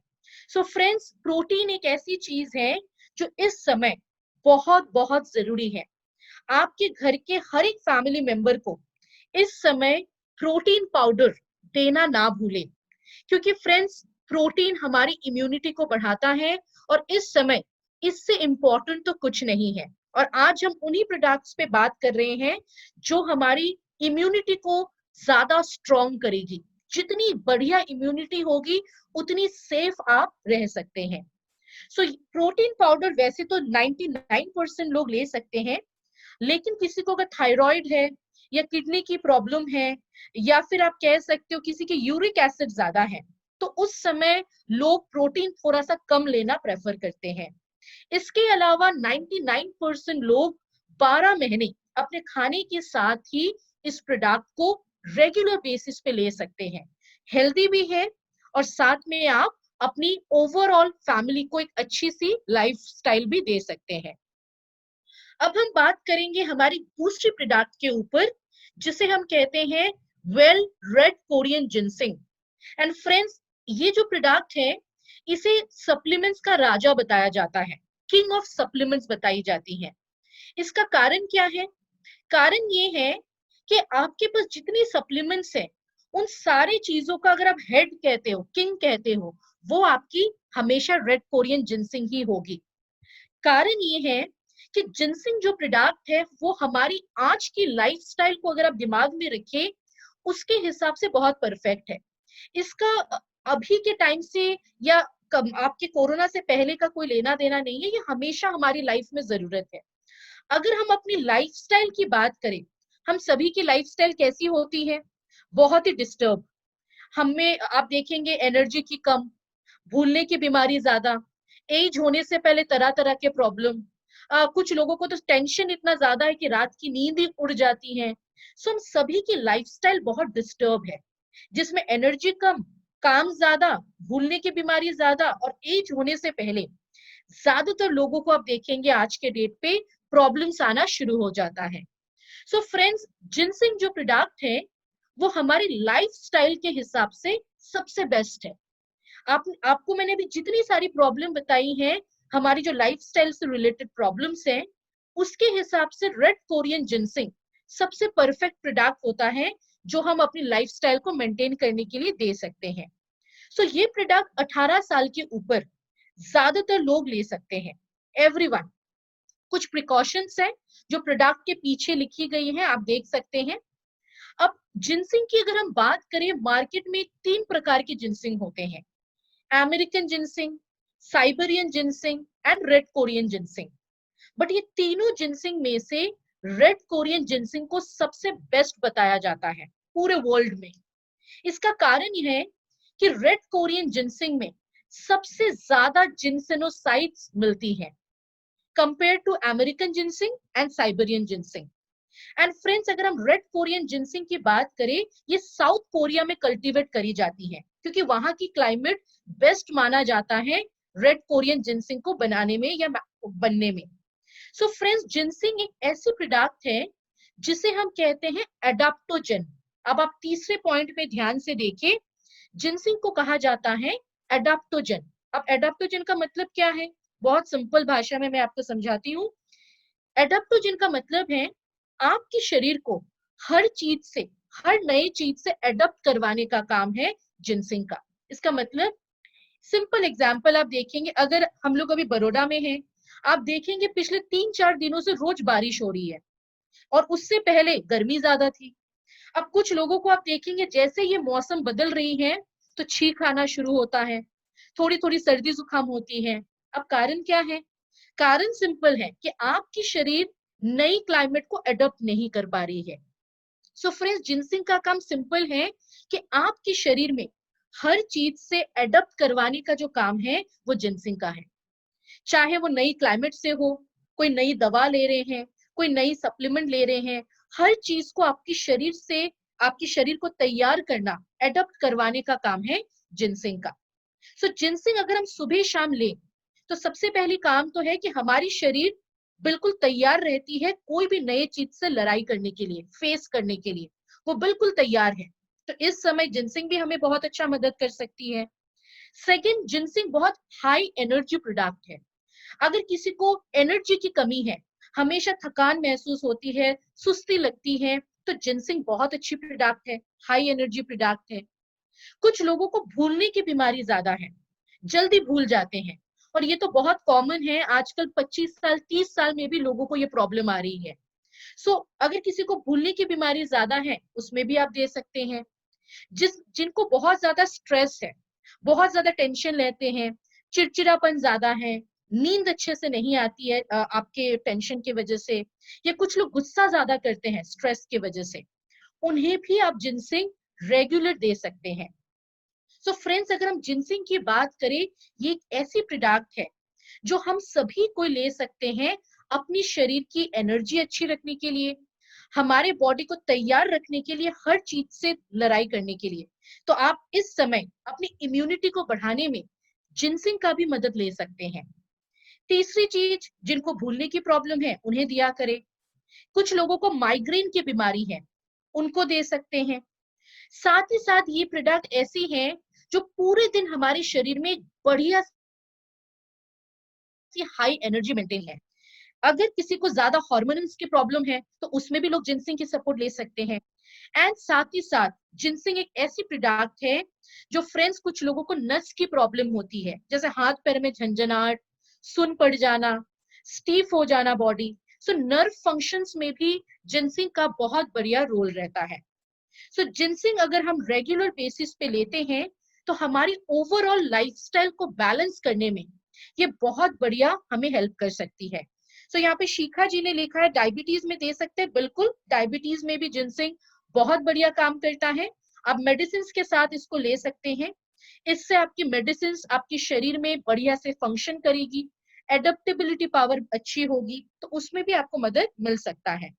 सो फ्रेंड्स, प्रोटीन एक ऐसी चीज है जो इस समय बहुत बहुत जरूरी है। आपके घर के हर एक फैमिली मेंबर को इस समय प्रोटीन पाउडर देना ना भूलें, क्योंकि फ्रेंड्स प्रोटीन हमारी इम्यूनिटी को बढ़ाता है, और इस समय इससे इंपॉर्टेंट तो कुछ नहीं है। और आज हम उन्हीं प्रोडक्ट्स पे बात कर रहे हैं जो हमारी इम्यूनिटी को ज्यादा स्ट्रॉन्ग करेगी। जितनी बढ़िया इम्यूनिटी होगी उतनी सेफ आप रह सकते हैं। प्रोटीन पाउडर वैसे तो 99% लोग ले सकते हैं, लेकिन किसी को अगर थायराइड है या किडनी की प्रॉब्लम है, या फिर आप कह सकते हो किसी के यूरिक एसिड ज्यादा है, तो उस समय लोग प्रोटीन थोड़ा सा कम लेना प्रेफर करते हैं। इसके अलावा 99% लोग 12 महीने अपने खाने के साथ ही इस प्रोडक्ट को रेगुलर बेसिस पे ले सकते हैं। हेल्दी भी है, और साथ में आप अपनी ओवरऑल फैमिली को एक अच्छी सी लाइफस्टाइल भी दे सकते हैं। अब हम बात करेंगे हमारी दूसरी प्रोडक्ट के ऊपर, जिसे हम कहते हैं well read Korean ginseng. And friends, ये जो प्रोडक्ट है इसे सप्लीमेंट्स का राजा बताया जाता है, किंग ऑफ सप्लीमेंट्स बताई जाती है। इसका कारण क्या है? कारण ये है कि आपके पास जितनी सप्लीमेंट्स है, उन सारी चीजों का अगर आप हेड कहते हो, किंग कहते हो, वो आपकी हमेशा रेड कोरियन जिनसिंग ही होगी। कारण ये है कि जिनसिंग जो प्रोडक्ट है वो हमारी आज की लाइफस्टाइल को अगर आप दिमाग में रखें, उसके हिसाब से बहुत परफेक्ट है। इसका अभी के टाइम से या आपके कोरोना से पहले का कोई लेना देना नहीं है, ये हमेशा हमारी लाइफ में जरूरत है। अगर हम अपनी लाइफस्टाइल की बात करें, हम सभी की लाइफस्टाइल कैसी होती है? बहुत ही डिस्टर्ब। हमें आप देखेंगे एनर्जी की कम, भूलने की बीमारी ज्यादा, एज होने से पहले तरह तरह के प्रॉब्लम, कुछ लोगों को तो टेंशन इतना ज्यादा है कि रात की नींद ही उड़ जाती है। हम सभी की लाइफस्टाइल बहुत डिस्टर्ब है, जिसमें एनर्जी कम, काम ज्यादा, भूलने की बीमारी ज्यादा, और एज होने से पहले ज्यादातर लोगों को आप देखेंगे आज के डेट पे प्रॉब्लम्स आना शुरू हो जाता है। फ्रेंड्स, जिनसिंग जो प्रोडक्ट है वो हमारी लाइफस्टाइल के हिसाब से सबसे बेस्ट है। आपको मैंने अभी जितनी सारी प्रॉब्लम बताई हैं, हमारी जो लाइफस्टाइल से रिलेटेड प्रॉब्लम्स हैं, उसके हिसाब से रेड कोरियन जिनसिंग सबसे परफेक्ट प्रोडक्ट होता है जो हम अपनी लाइफस्टाइल को मेंटेन करने के लिए दे सकते हैं। ये प्रोडक्ट 18 साल के ऊपर ज्यादातर लोग ले सकते हैं, एवरीवन। कुछ प्रिकॉशंस है जो प्रोडक्ट के पीछे लिखी गई है, आप देख सकते हैं। अब जिनसिंग की अगर हम बात करें, मार्केट में 3 प्रकार के जिनसिंग होते हैं। American ginseng, Siberian ginseng and red Korean ginseng. But ये तीनों जिनसिंग में से रेड कोरियन जिनसिंग को सबसे बेस्ट बताया जाता है पूरे वर्ल्ड में। इसका कारण यह है कि रेड कोरियन जिनसिंग में सबसे ज्यादा जिनसेनोसाइड्स मिलती हैं compare to American ginseng and Siberian ginseng. And friends, अगर हम रेड कोरियन जिनसिंग की बात करें, ये साउथ कोरिया में कल्टीवेट करी जाती है क्योंकि वहां की क्लाइमेट बेस्ट माना जाता है रेड कोरियन जिनसिंग को बनाने में या बनने में। सो फ्रेंड्स, जिनसिंग एक ऐसी प्रोडक्ट है जिसे हम कहते हैं एडाप्टोजन। अब आप तीसरे पॉइंट पे ध्यान से देखिए, जिनसिंग को कहा जाता है एडाप्टोजन। अब एडाप्टोजन का मतलब क्या है, बहुत सिंपल भाषा में मैं आपको समझाती हूँ। एडाप्टोजन का मतलब है आपके शरीर को हर चीज से, हर नई चीज से एडप्ट करवाने का काम है जिनसिंग का। इसका मतलब, सिंपल एग्जांपल आप देखेंगे, अगर हम लोग अभी बड़ौदा में हैं, आप देखेंगे पिछले 3-4 दिनों से रोज बारिश हो रही है और उससे पहले गर्मी ज्यादा थी। अब कुछ लोगों को आप देखेंगे जैसे ये मौसम बदल रही है तो छींक आना शुरू होता है, थोड़ी थोड़ी सर्दी जुकाम होती है। अब कारण क्या है? कारण सिंपल है कि आपकी शरीर नई क्लाइमेट को एडप्ट नहीं कर पा रही है। सो फ्रेंड्स, जिनसिंग का काम सिंपल है कि आपके शरीर में हर चीज से एडप्ट करवाने का जो काम है वो जिनसिंग का है। चाहे वो नई क्लाइमेट से हो, कोई नई दवा ले रहे हैं, कोई नई सप्लीमेंट ले रहे हैं, हर चीज को आपकी शरीर से, आपके शरीर को तैयार करना, एडप्ट करवाने का काम है जिनसिंग का। सो जिनसिंग अगर हम सुबह शाम लें तो सबसे पहली काम तो है कि हमारी शरीर बिल्कुल तैयार रहती है कोई भी नए चीज से लड़ाई करने के लिए, फेस करने के लिए, वो बिल्कुल तैयार है। तो इस समय जिनसिंग भी हमें बहुत अच्छा मदद कर सकती है। सेकंड, जिनसिंग बहुत हाई एनर्जी प्रोडक्ट है। अगर किसी को एनर्जी की कमी है, हमेशा थकान महसूस होती है, सुस्ती लगती है, तो जिनसिंग बहुत अच्छी प्रोडक्ट है, हाई एनर्जी प्रोडक्ट है। कुछ लोगों को भूलने की बीमारी ज्यादा है, जल्दी भूल जाते हैं, और ये तो बहुत कॉमन है आजकल, 25 साल 30 साल में भी लोगों को ये प्रॉब्लम आ रही है। अगर किसी को भूलने की बीमारी ज्यादा है, उसमें भी आप दे सकते हैं। जिनको बहुत ज्यादा स्ट्रेस है, बहुत ज्यादा टेंशन लेते हैं, चिड़चिड़ापन ज्यादा है, नींद अच्छे से नहीं आती है आपके टेंशन की वजह से, या कुछ लोग गुस्सा ज्यादा करते हैं स्ट्रेस की वजह से, उन्हें भी आप जिनसिंग रेगुलर दे सकते हैं। सो फ्रेंड्स, अगर हम जिनसिंग की बात करें, ये एक ऐसी प्रोडक्ट है जो हम सभी को ले सकते हैं अपनी शरीर की एनर्जी अच्छी रखने के लिए, हमारे बॉडी को तैयार रखने के लिए, हर चीज से लड़ाई करने के लिए। तो आप इस समय अपनी इम्यूनिटी को बढ़ाने में जिनसिंग का भी मदद ले सकते हैं। तीसरी चीज, जिनको भूलने की प्रॉब्लम है उन्हें दिया करें। कुछ लोगों को माइग्रेन की बीमारी है, उनको दे सकते हैं। साथ ही साथ ये प्रोडक्ट ऐसी है जो पूरे दिन हमारे शरीर में बढ़िया सी हाई एनर्जी मेंटेन है। अगर किसी को ज्यादा हार्मोन्स की प्रॉब्लम है तो उसमें भी लोग जिनसिंग की सपोर्ट ले सकते हैं। एंड साथ ही साथ जिनसिंग एक ऐसी प्रोडक्ट है जो फ्रेंड्स, कुछ लोगों को नस की प्रॉब्लम होती है, जैसे हाथ पैर में झंझनाहट, सुन पड़ जाना, स्टीफ हो जाना बॉडी, सो नर्व फंक्शंस में भी जिनसिंग का बहुत बढ़िया रोल रहता है। सो जिनसिंग अगर हम रेगुलर बेसिस पे लेते हैं तो हमारी ओवरऑल लाइफस्टाइल को बैलेंस करने में ये बहुत बढ़िया हमें हेल्प कर सकती है। सो यहाँ पे शिखा जी ने लिखा है डायबिटीज में दे सकते हैं। बिल्कुल, डायबिटीज में भी जिनसिंग बहुत बढ़िया काम करता है। आप मेडिसिन के साथ इसको ले सकते हैं। इससे आपकी मेडिसिन आपके शरीर में बढ़िया से फंक्शन करेगी, एडेप्टेबिलिटी पावर अच्छी होगी, तो उसमें भी आपको मदद मिल सकता है।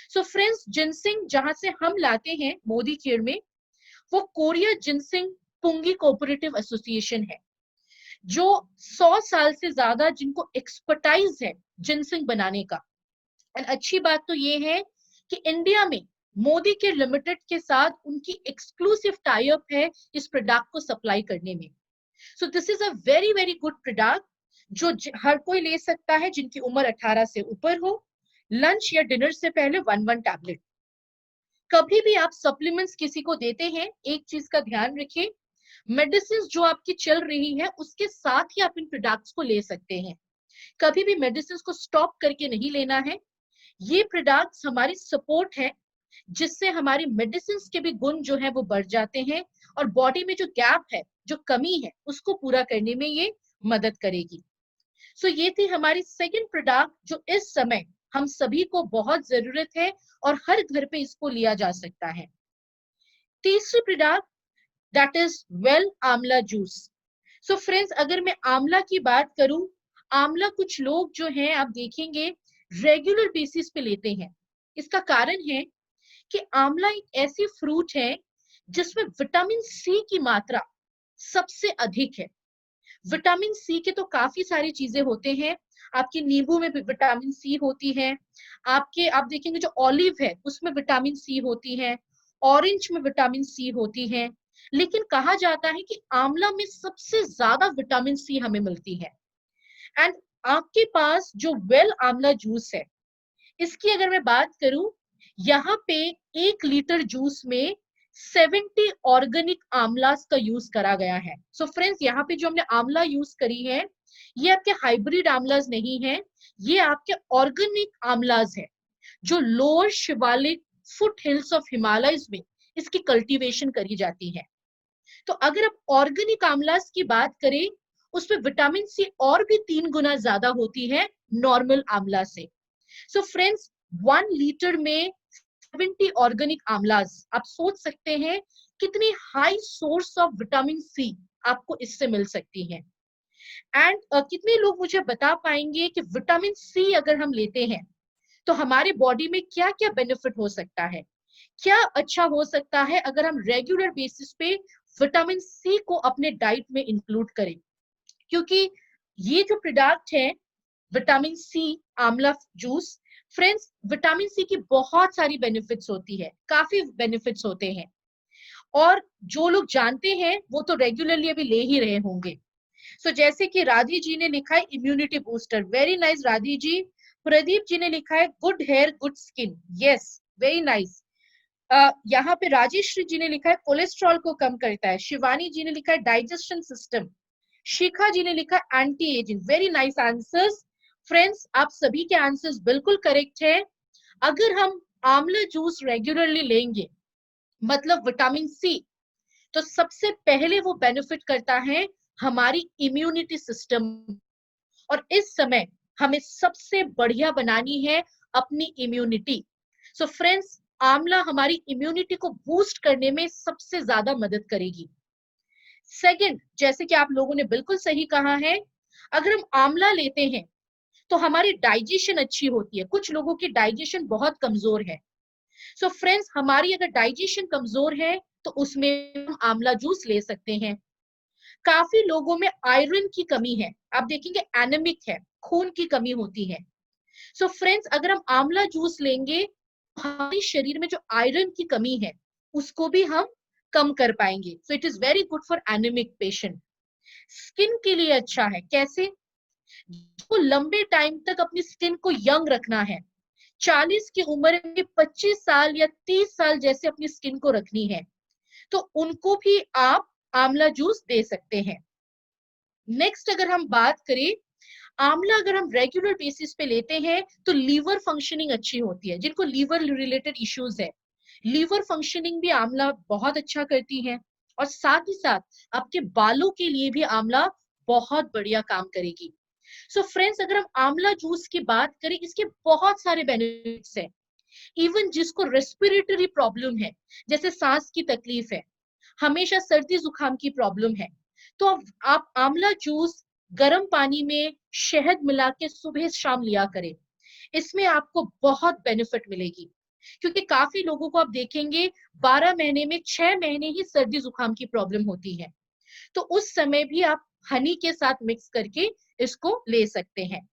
सो फ्रेंड्स, जिनसिंग जहां से हम लाते हैं मोदी केयर में, वो कोरिया जिनसिंग पुंगी कोऑपरेटिव एसोसिएशन है, जो 100 साल से ज्यादा जिनको एक्सपर्टाइज है जिनसिंग बनाने का। एंड अच्छी बात तो ये है कि इंडिया में मोदी केयर लिमिटेड के साथ उनकी एक्सक्लूसिव टाई अप है इस प्रोडक्ट को सप्लाई करने में। So this is a very very good product जो हर कोई ले सकता है जिनकी उम्र 18 से ऊपर हो। लंच या डिनर से पहले 1 टैबलेट। कभी भी आप सप्लीमेंट्स किसी को देते हैं, एक चीज का ध्यान रखिए, मेडिसिन जो आपकी चल रही है उसके साथ ही आप इन प्रोडक्ट्स को ले सकते हैं। कभी भी मेडिसिन को स्टॉप करके नहीं लेना है। ये प्रोडक्ट्स हमारी सपोर्ट है, जिससे हमारी मेडिसिन के भी गुण जो है वो बढ़ जाते हैं और बॉडी में जो गैप है, जो कमी है, उसको पूरा करने में ये मदद करेगी। सो ये थी हमारी सेकंड प्रोडक्ट जो इस समय हम सभी को बहुत जरूरत है और हर घर पे इसको लिया जा सकता है। तीसरी प्रोडक्ट दैट इज वेल आंवला जूस। सो फ्रेंड्स, अगर मैं आंवला की बात करूं, आंवला कुछ लोग जो हैं आप देखेंगे रेगुलर बेसिस पे लेते हैं। इसका कारण है कि आंवला एक ऐसी फ्रूट है जिसमें विटामिन सी की मात्रा सबसे अधिक है। विटामिन सी के तो काफी सारी चीजें होते हैं, आपके नींबू में भी विटामिन सी होती है, आपके आप देखेंगे जो ऑलिव है उसमें विटामिन सी होती है, ऑरेंज में विटामिन सी होती है, लेकिन कहा जाता है कि आंवला में सबसे ज्यादा विटामिन सी हमें मिलती है। एंड आपके पास जो वेल आंवला जूस है, इसकी अगर मैं बात करूं, यहाँ पे 1 लीटर जूस में 70 ऑर्गेनिक आंवलास का यूज करा गया है। सो फ्रेंड्स, यहाँ पे जो हमने आंवला यूज करी है, ये आपके हाइब्रिड आंवलास नहीं है, ये आपके ऑर्गेनिक आंवलास है जो lower Shivalik foot hills of Himalayas में इसकी कल्टीवेशन करी जाती है। तो अगर आप ऑर्गेनिक आंवलास की बात करें, उसमें विटामिन सी और भी 3 गुना ज्यादा होती है नॉर्मल आंवला से। सो फ्रेंड्स, 1 लीटर में 70 ऑर्गेनिक आंवलास, आप सोच सकते हैं कितनी high source of vitamin C आपको इससे मिल सकती है। एंड कितने लोग मुझे बता पाएंगे कि विटामिन सी अगर हम लेते हैं तो हमारे बॉडी में क्या क्या बेनिफिट हो सकता है, क्या अच्छा हो सकता है अगर हम रेगुलर बेसिस पे विटामिन सी को अपने डाइट में इंक्लूड करें। क्योंकि ये जो प्रोडक्ट है विटामिन सी आंवला जूस, फ्रेंड्स, विटामिन सी की बहुत सारी बेनिफिट्स होती है, काफी बेनिफिट्स होते हैं, और जो लोग जानते हैं वो तो रेगुलरली अभी ले ही रहे होंगे। सो जैसे कि राधी जी ने लिखा है immunity booster, very nice Radhi ji. Pradeep ji ने लिखा है good hair good skin, yes very nice. यहाँ पे राजेश्वरी जी ने लिखा है कोलेस्ट्रॉल को कम करता है। शिवानी जी ने लिखा है डाइजेशन सिस्टम। शिखा जी ने लिखा anti ageing, very nice answers. Friends, आप सभी के आंसर्स बिल्कुल करेक्ट है। अगर हम आंवला जूस रेगुलरली लेंगे, मतलब विटामिन सी, तो सबसे पहले वो बेनिफिट करता है हमारी इम्यूनिटी सिस्टम, और इस समय हमें सबसे बढ़िया बनानी है अपनी इम्यूनिटी। सो फ्रेंड्स, आंवला हमारी इम्यूनिटी को बूस्ट करने में सबसे ज्यादा मदद करेगी। सेकंड, जैसे कि आप लोगों ने बिल्कुल सही कहा है, अगर हम आंवला लेते हैं तो हमारी डाइजेशन अच्छी होती है। कुछ लोगों की डाइजेशन बहुत कमजोर है। सो फ्रेंड्स, हमारी अगर डाइजेशन कमजोर है तो उसमें हम आंवला जूस ले सकते हैं। काफी लोगों में आयरन की कमी है, आप देखेंगे एनेमिक है, खून की कमी होती है। सो फ्रेंड्स, अगर हम आंवला जूस लेंगे, हमारे शरीर में जो आयरन की कमी है उसको भी हम कम कर पाएंगे। So it is very good for anaemic patient. Skin के लिए अच्छा है, कैसे? जो लंबे टाइम तक अपनी स्किन को यंग रखना है, 40 की उम्र में 25 साल या 30 साल जैसे अपनी स्किन को रखनी है, तो उनको भी आप आंवला जूस दे सकते हैं। नेक्स्ट, अगर हम बात करें, आंवला अगर हम रेगुलर बेसिस पे लेते हैं तो लीवर फंक्शनिंग अच्छी होती है। जिनको लीवर रिलेटेड इश्यूज है, लीवर फंक्शनिंग भी आंवला बहुत अच्छा करती है, और साथ ही साथ आपके बालों के लिए भी आंवला बहुत बढ़िया काम करेगी। सो फ्रेंड्स, अगर हम आंवला जूस की बात करें, इसके बहुत सारे बेनिफिट्स हैं। इवन जिसको रेस्पिरेटरी प्रॉब्लम है, जैसे सांस की तकलीफ है, हमेशा सर्दी जुकाम की प्रॉब्लम है, तो आप आंवला जूस गर्म पानी में शहद मिला के सुबह शाम लिया करें। इसमें आपको बहुत बेनिफिट मिलेगी, क्योंकि काफी लोगों को आप देखेंगे 12 महीने में 6 महीने ही सर्दी जुकाम की प्रॉब्लम होती है, तो उस समय भी आप हनी के साथ मिक्स करके इसको ले सकते हैं।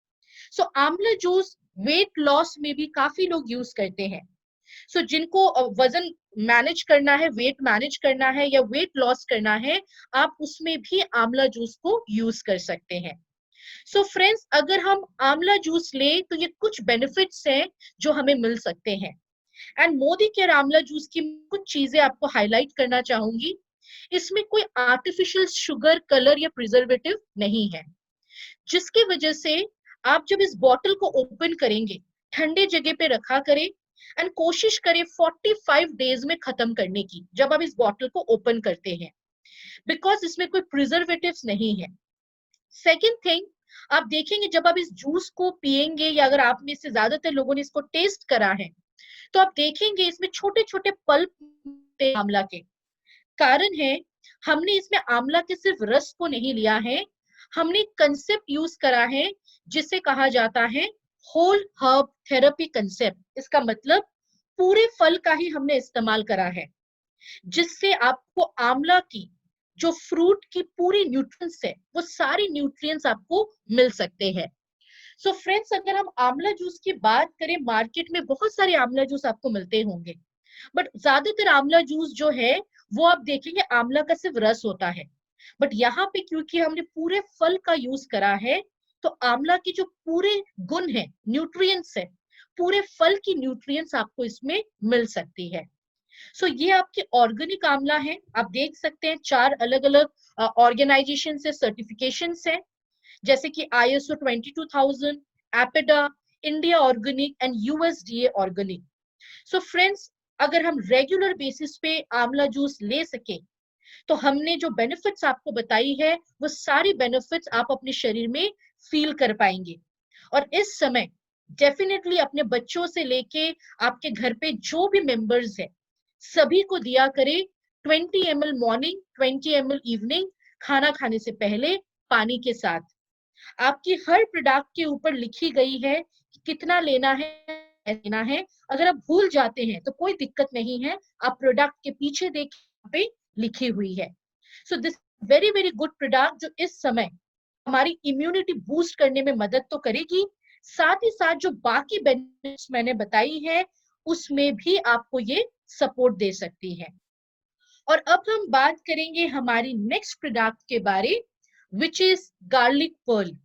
सो आंवला जूस वेट लॉस में भी काफी लोग यूज करते हैं। सो जिनको वजन मैनेज करना है, वेट मैनेज करना है या वेट लॉस करना है, आप उसमें भी आंवला जूस को यूज कर सकते हैं। सो फ्रेंड्स, अगर हम आंवला जूस ले तो ये कुछ बेनिफिट्स हैं जो हमें मिल सकते हैं। एंड मोदी केयर आंवला जूस की कुछ चीजें आपको हाईलाइट करना चाहूंगी। इसमें कोई आर्टिफिशियल शुगर, कलर या प्रिजर्वेटिव नहीं है, जिसकी वजह से आप जब इस बॉटल को ओपन करेंगे, ठंडे जगह पे रखा करें एंड कोशिश करें 45 डेज में खत्म करने की जब आप इस बॉटल को ओपन करते हैं, बिकॉज इसमें कोई प्रिजर्वेटिव्स नहीं है। सेकेंड थिंग, आप देखेंगे जब आप इस जूस को पिएंगे, या अगर आप में से ज्यादातर लोगों ने इसको टेस्ट करा है, तो आप देखेंगे इसमें छोटे छोटे पल्प आंवला के। कारण है, हमने इसमें आंवला के सिर्फ रस को नहीं लिया है, हमने कंसेप्ट यूज करा है जिसे कहा जाता है होल हर्ब थेरेपी कंसेप्ट। इसका मतलब पूरे फल का ही हमने इस्तेमाल करा है, जिससे आपको आंवला की जो फ्रूट की पूरी न्यूट्रिएंट्स है, वो सारी न्यूट्रिएंट्स आपको मिल सकते हैं। सो फ्रेंड्स, अगर हम आंवला जूस की बात करें, मार्केट में बहुत सारे आंवला जूस आपको मिलते होंगे, बट ज्यादातर आंवला जूस जो है वो आप देखेंगे आंवला का सिर्फ रस होता है। बट यहाँ पे क्योंकि हमने पूरे फल का यूज करा है, तो आंवला की जो पूरे गुण है, न्यूट्रिएंट्स है, पूरे फल की न्यूट्रिएंट्स आपको इसमें मिल सकती है। सो ये आपके ऑर्गेनिक आंवला है। आप देख सकते हैं 4 अलग अलग ऑर्गेनाइजेशन से सर्टिफिकेशन है, जैसे कि ISO 22000, APEDA, India organic and USDA organic. So friends, अगर हम रेगुलर बेसिस पे आंवला जूस ले सके, तो हमने जो बेनिफिट्स आपको बताई है, वो सारी बेनिफिट्स आप अपने शरीर में फील कर पाएंगे। और इस समय डेफिनेटली अपने बच्चों से लेके आपके घर पे जो भी मेंबर्स है, सभी को दिया करें 20 ml मॉर्निंग, 20 ml इवनिंग, खाना खाने से पहले पानी के साथ। आपकी हर प्रोडक्ट के ऊपर लिखी गई है कि कितना लेना है। अगर आप भूल जाते हैं तो कोई दिक्कत नहीं है, आप प्रोडक्ट के पीछे देखिए पे लिखी हुई है। So this very very good product, जो इस समय हमारी इम्यूनिटी बूस्ट करने में मदद तो करेगी, साथ ही साथ जो बाकी बेनिफिट्स मैंने बताई है उसमें भी आपको ये सपोर्ट दे सकती है। और अब हम बात करेंगे हमारी नेक्स्ट प्रोडक्ट के बारे, विच इज गार्लिक पर्ल।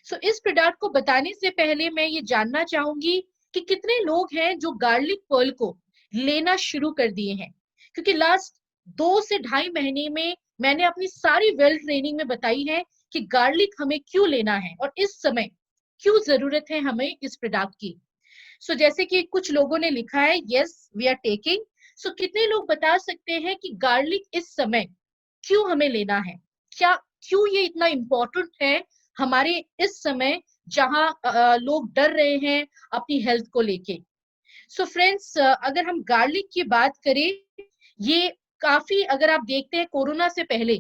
सो इस प्रोडक्ट को बताने से पहले मैं ये जानना चाहूंगी कि कितने लोग हैं जो गार्लिक पर्ल को लेना शुरू कर दिए हैं, क्योंकि लास्ट 2 से ढाई महीने में मैंने अपनी सारी वेल्थ ट्रेनिंग में बताई है कि गार्लिक हमें क्यों लेना है और इस समय क्यों जरूरत है हमें इस प्रोडक्ट की। सो जैसे कि कुछ लोगों ने लिखा है, यस वी आर टेकिंग। सो कितने लोग बता सकते हैं कि गार्लिक इस समय क्यों हमें लेना है, क्या क्यों ये इतना इम्पोर्टेंट है हमारे इस समय जहां लोग डर रहे हैं अपनी हेल्थ को लेके। सो फ्रेंड्स, अगर हम गार्लिक की बात करें, ये काफी, अगर आप देखते हैं कोरोना से पहले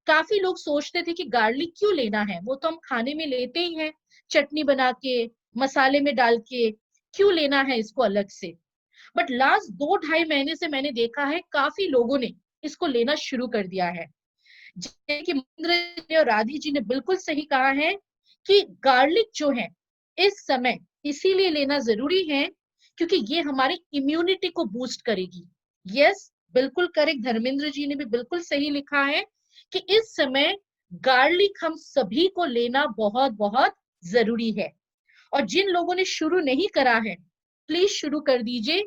काफी लोग सोचते थे कि गार्लिक क्यों लेना है, वो तो हम खाने में लेते ही हैं, चटनी बना के, मसाले में डाल के, क्यों लेना है इसको अलग से। बट लास्ट 2 ढाई महीने से मैंने देखा है काफी लोगों ने इसको लेना शुरू कर दिया है। जैसे कि महेंद्र जी और राधी जी ने बिल्कुल सही कहा है कि गार्लिक जो है इस समय इसीलिए लेना जरूरी है क्योंकि ये हमारी इम्यूनिटी को बूस्ट करेगी। यस, बिल्कुल करेक्ट, धर्मेंद्र जी ने भी बिल्कुल सही लिखा है कि इस समय गार्लिक हम सभी को लेना बहुत बहुत जरूरी है। और जिन लोगों ने शुरू नहीं करा है, प्लीज शुरू कर दीजिए,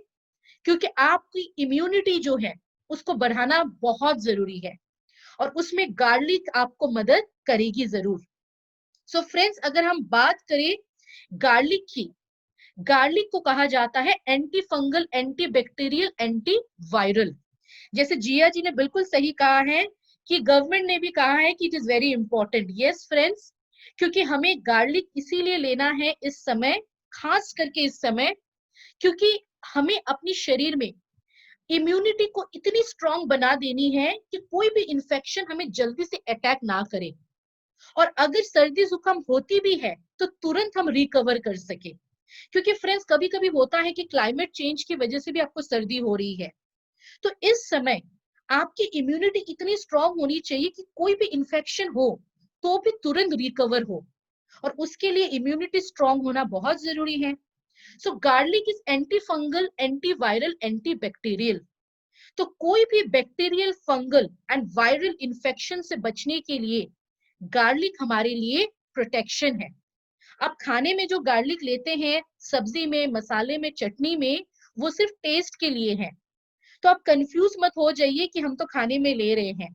क्योंकि आपकी इम्यूनिटी जो है उसको बढ़ाना बहुत जरूरी है और उसमें गार्लिक आपको मदद करेगी जरूर। सो फ्रेंड्स, अगर हम बात करें गार्लिक की, गार्लिक को कहा जाता है anti fungal, anti bacterial, anti viral. जैसे जिया जी ने बिल्कुल सही कहा है कि गवर्नमेंट ने भी कहा है कि it is very important. Yes friends, क्योंकि हमें गार्लिक इसीलिए लेना है इस समय, खास करके इस समय, क्योंकि हमें अपनी शरीर में इम्यूनिटी को इतनी स्ट्रांग बना देनी है कि कोई भी इंफेक्शन हमें जल्दी से अटैक ना करे, और अगर सर्दी जुकाम होती भी है तो तुरंत हम रिकवर कर सके। क्योंकि फ्रेंड्स, कभी कभी होता है कि क्लाइमेट चेंज की वजह से भी आपको सर्दी हो रही है, तो इस समय आपकी इम्यूनिटी इतनी स्ट्रांग होनी चाहिए कि कोई भी इंफेक्शन हो तो भी तुरंत रिकवर हो, और उसके लिए इम्यूनिटी स्ट्रांग होना बहुत जरूरी है। So garlic is anti fungal, anti viral, anti bacterial. तो कोई भी bacterial, fungal and viral infection से बचने के लिए गार्लिक हमारे लिए प्रोटेक्शन है। आप खाने में जो गार्लिक लेते हैं, सब्जी में, मसाले में, चटनी में, वो सिर्फ टेस्ट के लिए है, तो आप कंफ्यूज मत हो जाइए कि हम तो खाने में ले रहे हैं।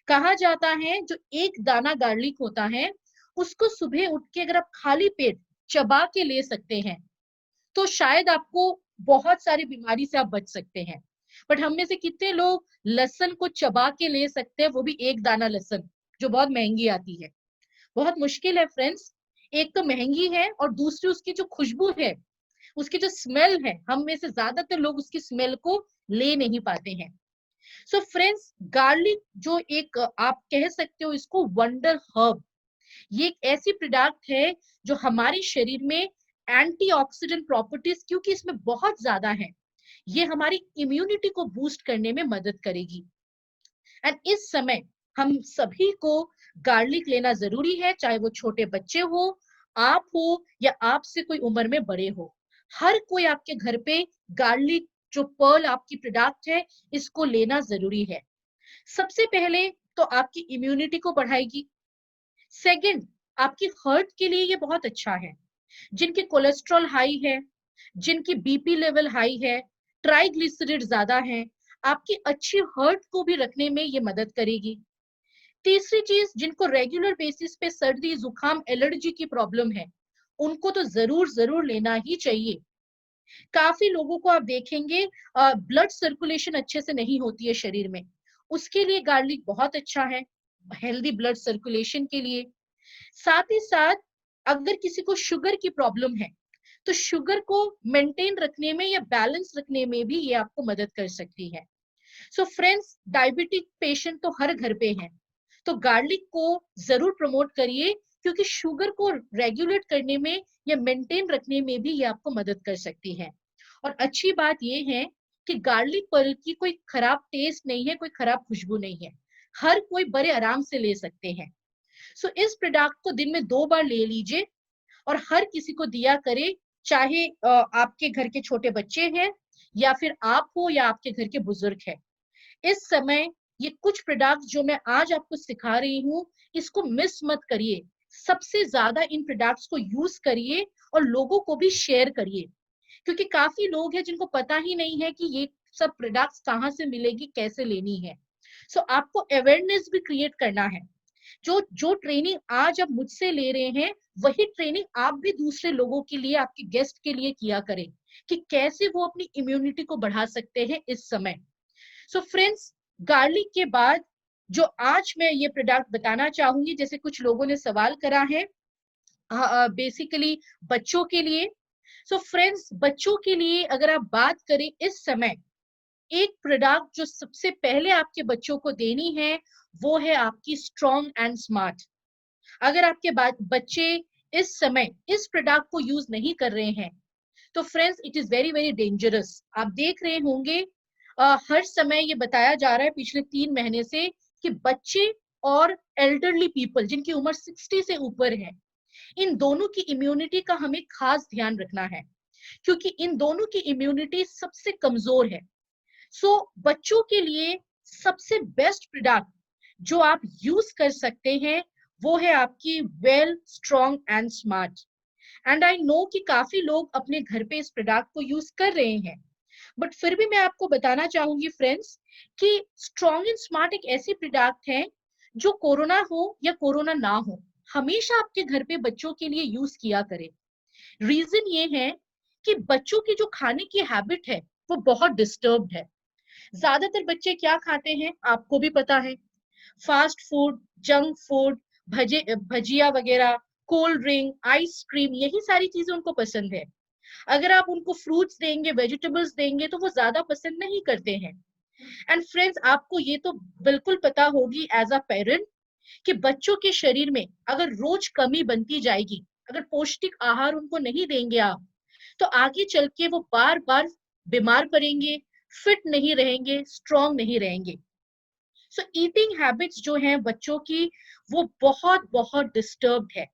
कहा जाता है जो एक दाना गार्लिक होता है उसको सुबह उठ के अगर आप खाली पेट चबा के ले सकते हैं तो शायद आपको बहुत सारी बीमारी से आप बच सकते हैं। बट हम में से कितने लोग लहसुन को चबा के ले सकते हैं, वो भी एक दाना लहसुन जो बहुत महंगी आती है। बहुत मुश्किल है फ्रेंड्स। एक तो महंगी है और दूसरी उसकी जो खुशबू है, उसकी जो स्मेल है, हम में से ज्यादातर लोग उसकी स्मेल को ले नहीं पाते हैं। सो फ्रेंड्स, गार्लिक जो एक आप कह सकते हो इसको वंडर हर्ब, ये एक ऐसी प्रोडक्ट है जो हमारे शरीर में एंटीऑक्सीडेंट प्रॉपर्टीज, क्योंकि इसमें बहुत ज्यादा है, ये हमारी इम्यूनिटी को बूस्ट करने में मदद करेगी। एंड इस समय हम सभी को गार्लिक लेना जरूरी है, चाहे वो छोटे बच्चे हो, आप हो, या आपसे कोई उम्र में बड़े हो। हर कोई आपके घर पे गार्लिक जो पर्ल आपकी प्रोडक्ट है, इसको लेना जरूरी है। सबसे पहले तो आपकी इम्यूनिटी को बढ़ाएगी। सेकंड, आपकी हार्ट के लिए ये बहुत अच्छा है। जिनके कोलेस्ट्रॉल हाई है, जिनकी बीपी लेवल हाई है, ट्राइग्लिसराइड ज्यादा है, आपकी अच्छी हार्ट को भी रखने में ये मदद करेगी। तीसरी चीज, जिनको रेगुलर बेसिस पे सर्दी जुकाम एलर्जी की प्रॉब्लम है, उनको तो जरूर जरूर लेना ही चाहिए। काफी लोगों को आप देखेंगे ब्लड सर्कुलेशन अच्छे से नहीं होती है शरीर में, उसके लिए गार्लिक बहुत अच्छा है, हेल्दी ब्लड सर्कुलेशन के लिए। साथ ही साथ अगर किसी को शुगर की प्रॉब्लम है, तो शुगर को मेंटेन रखने में या बैलेंस रखने में भी ये आपको मदद कर सकती है। सो फ्रेंड्स, डायबिटिक पेशेंट तो हर घर पे हैं, तो गार्लिक को जरूर प्रमोट करिए, क्योंकि शुगर को रेगुलेट करने में या मेंटेन रखने में भी ये आपको मदद कर सकती है। और अच्छी बात ये है कि गार्लिक पर्ल की कोई खराब टेस्ट नहीं है, कोई खराब खुशबू नहीं है, हर कोई बड़े आराम से ले सकते हैं। सो इस प्रोडक्ट को दिन में 2 बार ले लीजिए और हर किसी को दिया करे, चाहे आपके घर के छोटे बच्चे हैं, या फिर आप हो, या आपके घर के बुजुर्ग हैं। इस समय ये कुछ प्रोडक्ट जो मैं आज आपको सिखा रही हूँ, इसको मिस मत करिए। सबसे ज्यादा इन प्रोडक्ट्स को यूज करिए और लोगों को भी शेयर करिए, क्योंकि काफी लोग हैं जिनको पता ही नहीं है कि ये सब प्रोडक्ट्स कहाँ से मिलेगी, कैसे लेनी है। सो आपको अवेयरनेस भी क्रिएट करना है। जो जो ट्रेनिंग आज आप मुझसे ले रहे हैं, वही ट्रेनिंग आप भी दूसरे लोगों के लिए, आपके गेस्ट के लिए किया करें, कि कैसे वो अपनी इम्यूनिटी को बढ़ा सकते हैं इस समय। सो फ्रेंड्स, गार्लिक के बाद जो आज मैं ये प्रोडक्ट बताना चाहूंगी, जैसे कुछ लोगों ने सवाल करा है, बेसिकली बच्चों के लिए। सो फ्रेंड्स, बच्चों के लिए अगर आप बात करें इस समय, एक प्रोडक्ट जो सबसे पहले आपके बच्चों को देनी है, वो है आपकी स्ट्रॉन्ग एंड स्मार्ट। अगर आपके बच्चे इस समय इस प्रोडक्ट को यूज नहीं कर रहे हैं, तो friends it is very very dangerous. आप देख रहे होंगे हर समय ये बताया जा रहा है पिछले 3 महीने से, कि बच्चे और एल्डरली पीपल जिनकी उम्र 60 से ऊपर है, इन दोनों की इम्यूनिटी का हमें खास ध्यान रखना है, क्योंकि इन दोनों की इम्यूनिटी सबसे कमजोर है। सो बच्चों के लिए सबसे बेस्ट प्रोडक्ट जो आप यूज कर सकते हैं, वो है आपकी well strong and smart. And I no कि काफी लोग अपने घर पे इस प्रोडक्ट को यूज कर रहे हैं, बट फिर भी मैं आपको बताना चाहूंगी फ्रेंड्स, कि स्ट्रॉन्ग एंड स्मार्ट एक ऐसी प्रोडक्ट है जो कोरोना हो या कोरोना ना हो, हमेशा आपके घर पे बच्चों के लिए यूज किया करें। रीजन ये है कि बच्चों की जो खाने की हैबिट है, वो बहुत डिस्टर्ब्ड है। ज्यादातर बच्चे क्या खाते हैं आपको भी पता है, फास्ट फूड, जंक फूड, भजिया वगैरह, कोल्ड ड्रिंक, आइसक्रीम, यही सारी चीजें उनको पसंद है। अगर आप उनको फ्रूट्स देंगे, वेजिटेबल्स देंगे, तो वो ज्यादा पसंद नहीं करते हैं। एंड फ्रेंड्स, आपको ये तो बिल्कुल पता होगी एज अ पेरेंट, कि बच्चों के शरीर में अगर रोज कमी बनती जाएगी, अगर पौष्टिक आहार उनको नहीं देंगे आप, तो आगे चल के वो बार बार बीमार पड़ेंगे, फिट नहीं रहेंगे, स्ट्रॉन्ग नहीं रहेंगे। सो ईटिंग हैबिट्स जो हैं बच्चों की, वो बहुत बहुत डिस्टर्ब्ड है।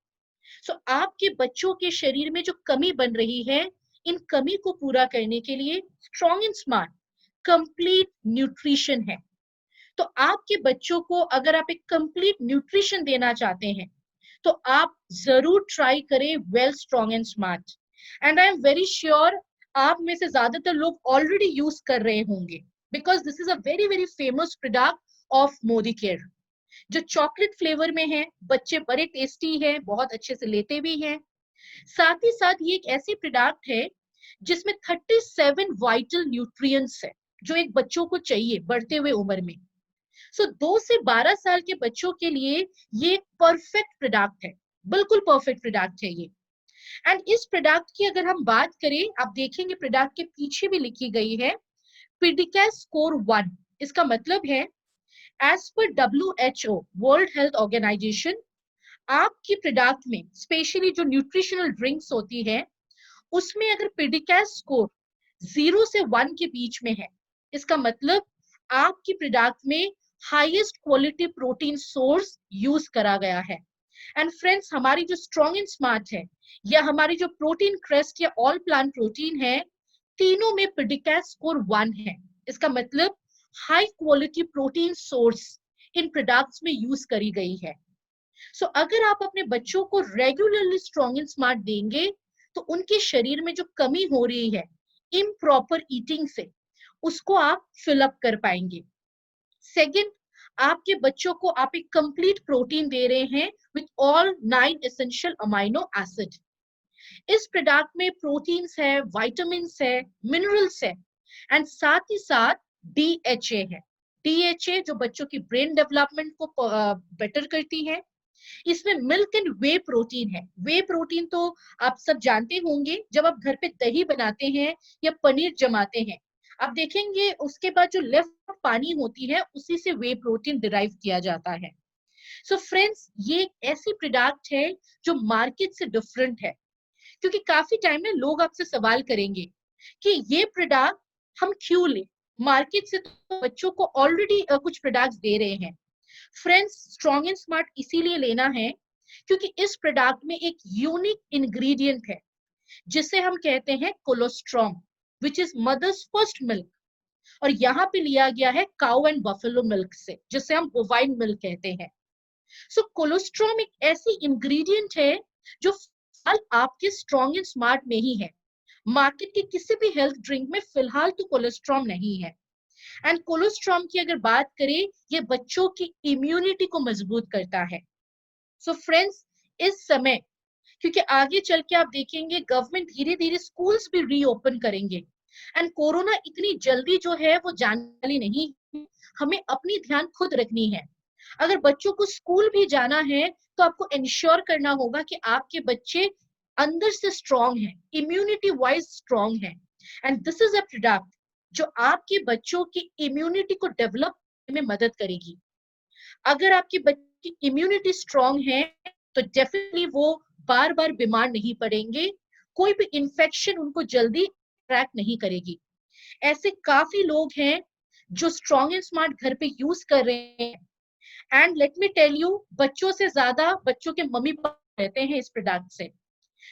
सो आपके बच्चों के शरीर में जो कमी बन रही है, इन कमी को पूरा करने के लिए strong and smart complete nutrition है। तो आपके बच्चों को अगर आप एक कंप्लीट न्यूट्रिशन देना चाहते हैं, तो आप जरूर ट्राई करें well strong and smart. And I am very sure आप में से ज्यादातर लोग ऑलरेडी यूज कर रहे होंगे, because this is a very very famous product of Modi care, जो चॉकलेट फ्लेवर में है। बच्चे बड़े टेस्टी है, बहुत अच्छे से लेते भी हैं। साथ ही साथ ये एक ऐसी प्रोडक्ट है जिसमें 37 वाइटल न्यूट्रिएंट्स है, जो एक बच्चों को चाहिए बढ़ते हुए उम्र में। सो 2 से 12 साल के बच्चों के लिए ये एक परफेक्ट प्रोडक्ट है, बिल्कुल परफेक्ट प्रोडक्ट है ये। एंड इस प्रोडक्ट की अगर हम बात करें, आप देखेंगे प्रोडक्ट के पीछे भी लिखी गई है पिडिकैस स्कोर 1। इसका मतलब है एज पर WHO वर्ल्ड हेल्थ ऑर्गेनाइजेशन, आपकी प्रोडक्ट में स्पेशली जो न्यूट्रिशनल ड्रिंक्स होती है उसमें अगर पिडिकैस स्कोर 0 से 1 के बीच में है, इसका मतलब आपकी प्रोडक्ट में highest quality protein source use करा गया है। एंड फ्रेंड्स, हमारी जो स्ट्रॉन्ग एंड स्मार्ट है या हमारी जो प्रोटीन क्रेस्ट या ऑल प्लांट प्रोटीन है, तीनों में पिडिकैस स्कोर 1 है। इसका मतलब हाई क्वालिटी प्रोटीन सोर्स इन प्रोडक्ट्स में यूज करी गई है। सो अगर आप अपने बच्चों को रेगुलरली स्ट्रॉन्ग एंड स्मार्ट देंगे तो उनके शरीर में जो कमी हो रही है इम्प्रॉपर ईटिंग से, उसको आप फिल अप कर पाएंगे। सेकंड, आपके बच्चों को आप एक कंप्लीट प्रोटीन दे रहे हैं with all 9 essential amino acid. इस प्रोडक्ट में प्रोटीन्स है, विटामिन्स है, मिनरल्स है एंड साथ ही साथ DHA है। DHA जो बच्चों की ब्रेन डेवलपमेंट को बेटर करती है। इसमें मिल्क एंड वे प्रोटीन है। वे प्रोटीन तो आप सब जानते होंगे, जब आप घर पे दही बनाते हैं या पनीर जमाते हैं, आप देखेंगे उसके बाद जो लेफ्ट पानी होती है उसी से वे प्रोटीन डिराइव किया जाता है। सो फ्रेंड्स, ये एक ऐसी प्रोडक्ट है जो मार्केट से डिफरेंट है, क्योंकि काफी टाइम में लोग आपसे सवाल करेंगे कि ये प्रोडक्ट हम क्यों ले, मार्केट से तो बच्चों को ऑलरेडी कुछ प्रोडक्ट्स दे रहे हैं। फ्रेंड्स, स्ट्रॉन्ग एंड स्मार्ट इसीलिए लेना है क्योंकि इस प्रोडक्ट में एक यूनिक इंग्रेडिएंट है जिसे हम कहते हैं colostrum, which is mother's first milk. और यहाँ पे लिया गया है काउ एंड बफेलो मिल्क से, जिसे हम बोवाइन मिल्क कहते हैं। सो कोलोस्ट्रॉम एक ऐसी इंग्रेडिएंट है जो फिलहाल आपके स्ट्रॉन्ग एंड स्मार्ट में ही है। मार्केट के किसी भी हेल्थ ड्रिंक में फिलहाल तो कोलेस्ट्रॉम नहीं है। एंड कोलेस्ट्रॉम की अगर बात करें, ये बच्चों की इम्यूनिटी को मजबूत करता है। सो फ्रेंड्स, इस समय, क्योंकि आगे चल के आप देखेंगे गवर्नमेंट धीरे धीरे स्कूल्स भी रीओपन करेंगे एंड कोरोना इतनी जल्दी जो है वो जाने वाली नहीं, हमें अपनी ध्यान खुद रखनी है। अगर बच्चों को स्कूल भी जाना है तो आपको इंश्योर करना होगा कि आपके बच्चे अंदर से स्ट्रांग हैं, इम्यूनिटी वाइज स्ट्रांग हैं। And this is a product जो आपके बच्चों की इम्यूनिटी को डेवलप करने में मदद करेगी। अगर आपके बच्चे की इम्यूनिटी स्ट्रांग है तो डेफिनेटली वो बार बार बीमार नहीं पड़ेंगे, कोई भी इंफेक्शन उनको जल्दी अट्रैक्ट नहीं करेगी। ऐसे काफी लोग हैं जो स्ट्रॉन्ग एंड स्मार्ट घर पे यूज कर रहे हैं and let me tell you, बच्चों से ज्यादा बच्चों के मम्मी पापा रहते हैं इस प्रोडक्ट से,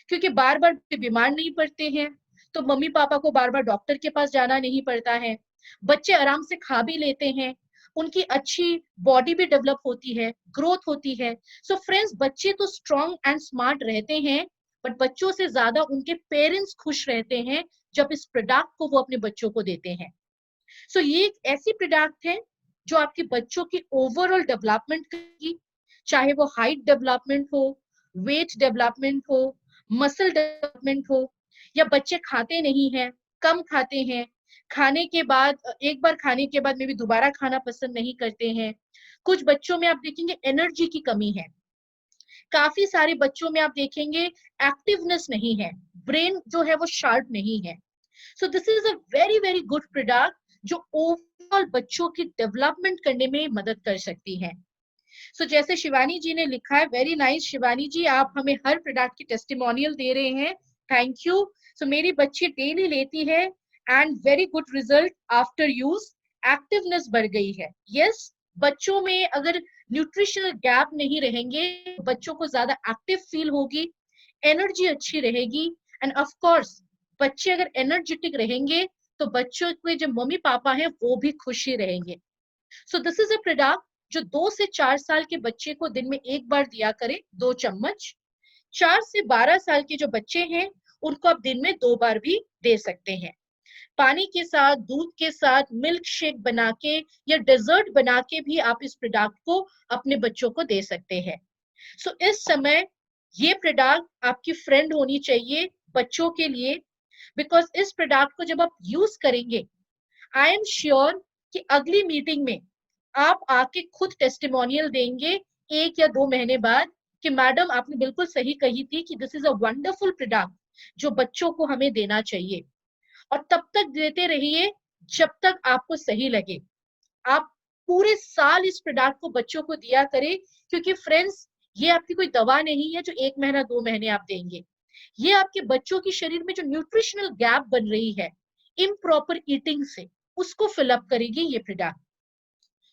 क्योंकि बार बार बीमार नहीं पड़ते हैं तो मम्मी पापा को बार बार डॉक्टर के पास जाना नहीं पड़ता है, बच्चे आराम से खा भी लेते हैं, उनकी अच्छी बॉडी भी डेवलप होती है, ग्रोथ होती है। सो फ्रेंड्स, बच्चे तो स्ट्रॉन्ग एंड स्मार्ट रहते हैं, बट बच्चों से ज्यादा उनके पेरेंट्स खुश रहते हैं जब इस प्रोडक्ट को वो अपने बच्चों को देते हैं। सो ये एक ऐसी प्रोडक्ट है जो आपके बच्चों की ओवरऑल डेवलपमेंट करेगी, चाहे वो हाइट डेवलपमेंट हो, वेट डेवलपमेंट हो, मसल डेवलपमेंट हो, या बच्चे खाते नहीं हैं, कम खाते हैं, खाने के बाद एक बार खाने के बाद में भी दोबारा खाना पसंद नहीं करते हैं। कुछ बच्चों में आप देखेंगे एनर्जी की कमी है, काफी सारे बच्चों में आप देखेंगे एक्टिवनेस नहीं है, ब्रेन जो है वो शार्प नहीं है। So this is a very very good product जो ओवरऑल बच्चों की डेवलपमेंट करने में मदद कर सकती है। सो जैसे शिवानी जी ने लिखा है, वेरी नाइस शिवानी जी, आप हमें हर प्रोडक्ट की टेस्टिमोनियल दे रहे हैं, थैंक यू। सो मेरी बच्ची डेली लेती है and very good result after use, activeness बढ़ गई है। यस, बच्चों में अगर न्यूट्रिशनल गैप नहीं रहेंगे, बच्चों को ज्यादा एक्टिव फील होगी, एनर्जी अच्छी रहेगी एंड ऑफ कोर्स बच्चे अगर एनर्जेटिक रहेंगे तो बच्चों के जो मम्मी पापा हैं वो भी खुशी रहेंगे। So this is a product जो 2 से 4 साल के बच्चे को दिन में एक बार दिया करें, 2 चम्मच। 4 से 12 साल के जो बच्चे हैं उनको आप दिन में 2 बार भी दे सकते हैं, पानी के साथ, दूध के साथ, मिल्क शेक बना के या डेजर्ट बना के भी आप इस प्रोडक्ट को अपने बच्चों को दे सकते हैं। सो इस समय ये प्रोडक्ट आपकी फ्रेंड होनी चाहिए बच्चों के लिए, बिकॉज इस प्रोडक्ट को जब आप यूज करेंगे, आई एम श्योर कि अगली मीटिंग में आप आके खुद टेस्टिमोनियल देंगे 1 या 2 महीने बाद कि मैडम आपने बिल्कुल सही कही थी कि this is a wonderful product जो बच्चों को हमें देना चाहिए। और तब तक देते रहिए जब तक आपको सही लगे। आप पूरे साल इस प्रोडक्ट को बच्चों को दिया करें, क्योंकि फ्रेंड्स ये आपकी कोई दवा नहीं है जो 1 महीना 2 महीने आप देंगे। ये आपके बच्चों के शरीर में जो न्यूट्रिशनल गैप बन रही है इम्प्रॉपर ईटिंग से, उसको फिलअप करेगी ये product.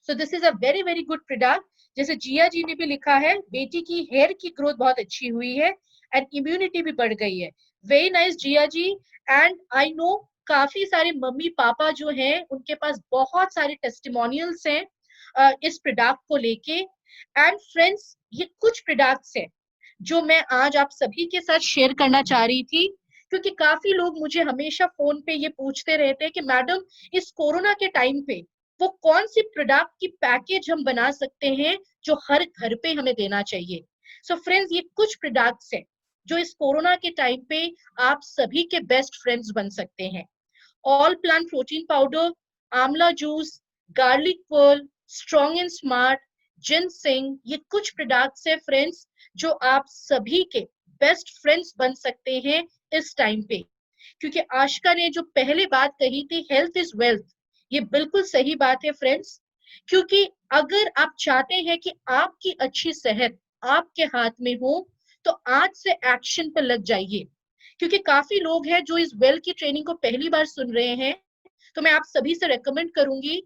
So this is a very very good product. जैसे जिया जी ने भी लिखा है, बेटी की हेयर की ग्रोथ बहुत अच्छी हुई है एंड इम्यूनिटी भी बढ़ गई है। Very nice Jiya ji. And I know काफी सारे मम्मी पापा जो हैं उनके पास बहुत सारे टेस्टिमोनियल्स हैं इस प्रोडक्ट को लेके। एंड फ्रेंड्स, ये कुछ प्रोडक्ट्स हैं जो मैं आज आप सभी के साथ शेयर करना चाह रही थी, क्योंकि काफी लोग मुझे हमेशा फोन पे ये पूछते रहते हैं कि मैडम इस कोरोना के टाइम पे वो कौन सी प्रोडक्ट की पैकेज हम बना सकते हैं जो हर घर पे हमें देना चाहिए। सो फ्रेंड्स, ये कुछ प्रोडक्ट्स हैं जो इस कोरोना के टाइम पे आप सभी के बेस्ट फ्रेंड्स बन सकते हैं। All plant protein powder, amla juice, garlic pearl, strong and smart, ginseng, ये कुछ प्रोडक्ट्स है फ्रेंड्स जो आप सभी के बेस्ट फ्रेंड्स बन सकते हैं इस टाइम पे। क्योंकि आशिका ने जो पहले बात कही थी, हेल्थ इज वेल्थ, ये बिल्कुल सही बात है फ्रेंड्स। क्योंकि अगर आप चाहते हैं कि आपकी अच्छी सेहत आपके हाथ में हो, तो आज से एक्शन पर लग जाइए। क्योंकि काफी लोग हैं जो इस वेल की ट्रेनिंग को पहली बार सुन रहे हैं, तो मैं आप सभी से रेकमेंड करूंगी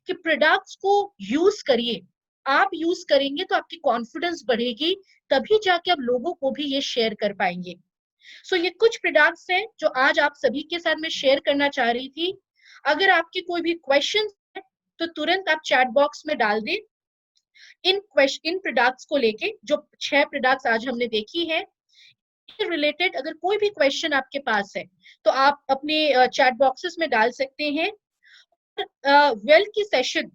कि प्रोडक्ट्स को यूज करिए। आप यूज करेंगे तो आपकी कॉन्फिडेंस बढ़ेगी, तभी जाके आप लोगों को भी ये शेयर कर पाएंगे। सो ये कुछ प्रोडक्ट्स हैं जो आज आप सभी के साथ मैं शेयर करना चाह रही थी। अगर आपके कोई भी क्वेश्चन है तो तुरंत आप चैट बॉक्स में डाल दें। इन प्रोडक्ट्स को लेके, जो 6 प्रोडक्ट्स आज हमने देखी है, रिलेटेड अगर कोई भी क्वेश्चन आपके पास है तो आप अपने चैट बॉक्सेस में डाल सकते हैं। वेल की सेशन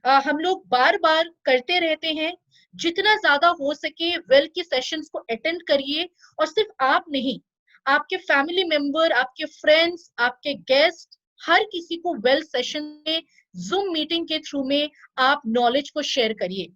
हम लोग बार बार करते रहते हैं। जितना ज्यादा हो सके वेल की सेशंस को अटेंड करिए। और सिर्फ आप नहीं, आपके फैमिली मेंबर, आपके फ्रेंड्स, आपके गेस्ट, हर किसी को वेल सेशन में जूम मीटिंग के थ्रू में आप नॉलेज को शेयर करिए।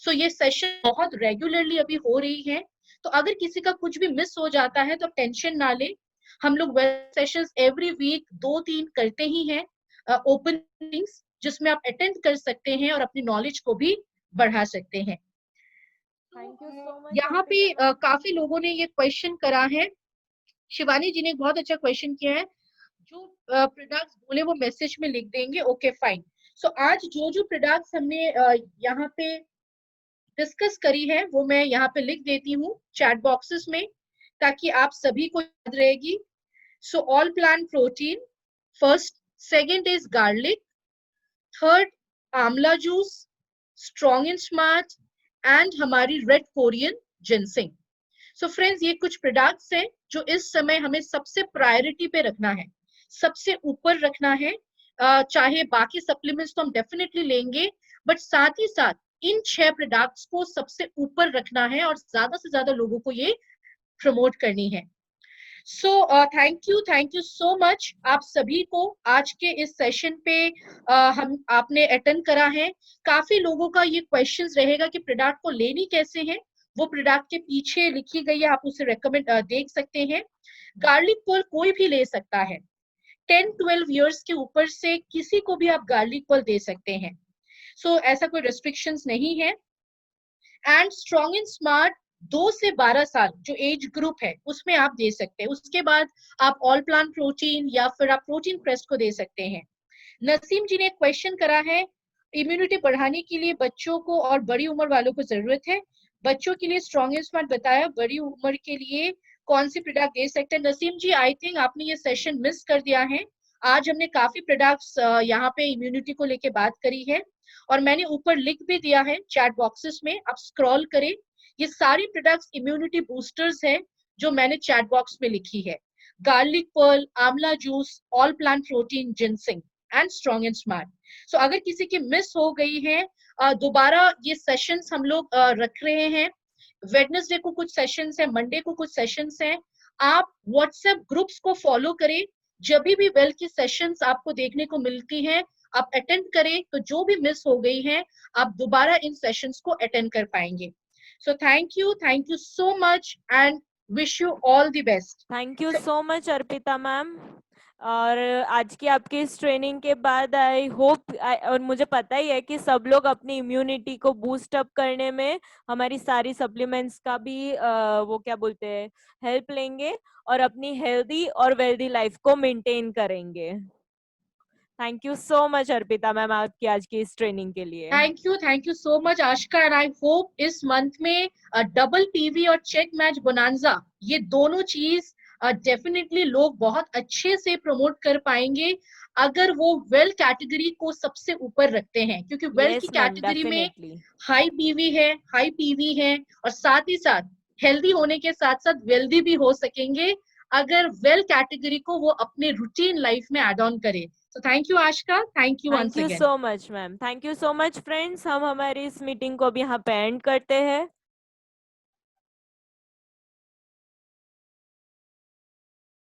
सो ये सेशन बहुत रेगुलरली अभी हो रही है, तो अगर किसी का कुछ भी मिस हो जाता है तो टेंशन ना ले। हम लोग वेल सेशंस एवरी वीक 2-3 करते ही हैं, ओपन मीटिंग्स, जिसमें आप अटेंड कर सकते हैं और अपनी नॉलेज को भी बढ़ा सकते हैं। थैंक यू सो मच यहाँ पे अर्पिता मैम। काफी लोगों ने ये क्वेश्चन करा है। शिवानी जी ने एक बहुत अच्छा क्वेश्चन किया है। जो प्रोडक्ट्स बोले वो मैसेज में लिख देंगे, ओके फाइन। सो आज जो जो प्रोडक्ट्स हमने यहाँ पे डिस्कस करी है वो मैं यहाँ पे लिख देती हूँ चैट बॉक्सेस में, ताकि आप सभी को याद रहेगी। So all plant protein first, second is garlic, third amla juice, strong and smart, and हमारी red Korean ginseng. So friends, ये कुछ प्रोडक्ट्स हैं जो इस समय हमें सबसे प्रायोरिटी पे रखना है, सबसे ऊपर रखना है। चाहे बाकी सप्लीमेंट्स तो हम डेफिनेटली लेंगे, बट साथ ही साथ इन 6 प्रोडक्ट्स को सबसे ऊपर रखना है और ज्यादा से ज्यादा लोगों को ये प्रमोट करनी है। So thank you so much आप सभी को आज के इस सेशन पे हम आपने अटेंड करा है। काफी लोगों का ये क्वेश्चंस रहेगा कि प्रोडक्ट को लेनी कैसे है, वो प्रोडक्ट के पीछे लिखी गई है, आप उसे रेकमेंड देख सकते हैं। गार्लिक पर्ल कोई भी ले सकता है, 10-12 इयर्स के ऊपर से किसी को भी आप गार्लिक पर्ल दे सकते हैं। सो ऐसा कोई रेस्ट्रिक्शंस नहीं है। एंड स्ट्रॉन्ग एंड स्मार्ट 2 से 12 साल जो एज ग्रुप है उसमें आप दे सकते हैं। उसके बाद आप ऑल प्लांट प्रोटीन या फिर आप प्रोटीन क्रेस्ट को दे सकते हैं। नसीम जी ने क्वेश्चन करा है, इम्यूनिटी बढ़ाने के लिए बच्चों को और बड़ी उम्र वालों को जरूरत है। बच्चों के लिए स्ट्रॉन्ग एंड स्मार्ट बताया, बड़ी उम्र के लिए कौन सी प्रोडक्ट दे सकते हैं? नसीम जी, आई थिंक आपने ये सेशन मिस कर दिया है। आज हमने काफी प्रोडक्ट्स यहाँ पे इम्यूनिटी को लेके बात करी है, और मैंने ऊपर लिख भी दिया है चैट बॉक्सेस में, आप स्क्रॉल करें। ये सारी प्रोडक्ट्स इम्यूनिटी बूस्टर्स हैं जो मैंने चैट बॉक्स में लिखी है। Garlic pearl, amla juice, all plant protein, ginseng and strong and smart. So अगर किसी की मिस हो गई है, दोबारा ये सेशंस हम लोग रख रहे हैं। वेडनेसडे को कुछ सेशंस है, मंडे को कुछ सेशंस हैं। आप व्हाट्सएप ग्रुप्स को फॉलो करें, जब भी वेल की सेशंस आपको देखने को मिलती हैं आप अटेंड करें, तो जो भी मिस हो गई है आप दोबारा इन सेशंस को अटेंड कर पाएंगे। So thank you so much and wish you all the best. Thank you so much Arpita ma'am. और आज की आपकी इस ट्रेनिंग के बाद आई होप, और मुझे पता ही है कि सब लोग अपनी इम्यूनिटी को बूस्ट अप करने में हमारी सारी सप्लीमेंट्स का भी वो क्या बोलते हैं, हेल्प लेंगे और अपनी हेल्दी और वेल्दी लाइफ को मेंटेन करेंगे। Thank you so much Arpita ma'am आपकी आज की इस ट्रेनिंग के लिए। Thank you so much Ashika, and I hope इस मंथ में डबल पीवी और चेक मैच बोनांजा, ये दोनों चीज डेफिनेटली लोग बहुत अच्छे से प्रमोट कर पाएंगे अगर वो वेल कैटेगरी को सबसे ऊपर रखते हैं, क्योंकि वेल की यस मैम, कैटेगरी में डेफिनेटली। हाई पीवी है और साथ ही साथ हेल्दी होने के साथ साथ वेल्दी भी हो सकेंगे अगर वेल कैटेगरी को वो अपने रूटीन लाइफ में एड ऑन करे। तो thank you Ashika, thank you thank once you again. So much ma'am, thank you so much friends. हम हमारी इस मीटिंग को अब यहाँ पे एंड करते हैं।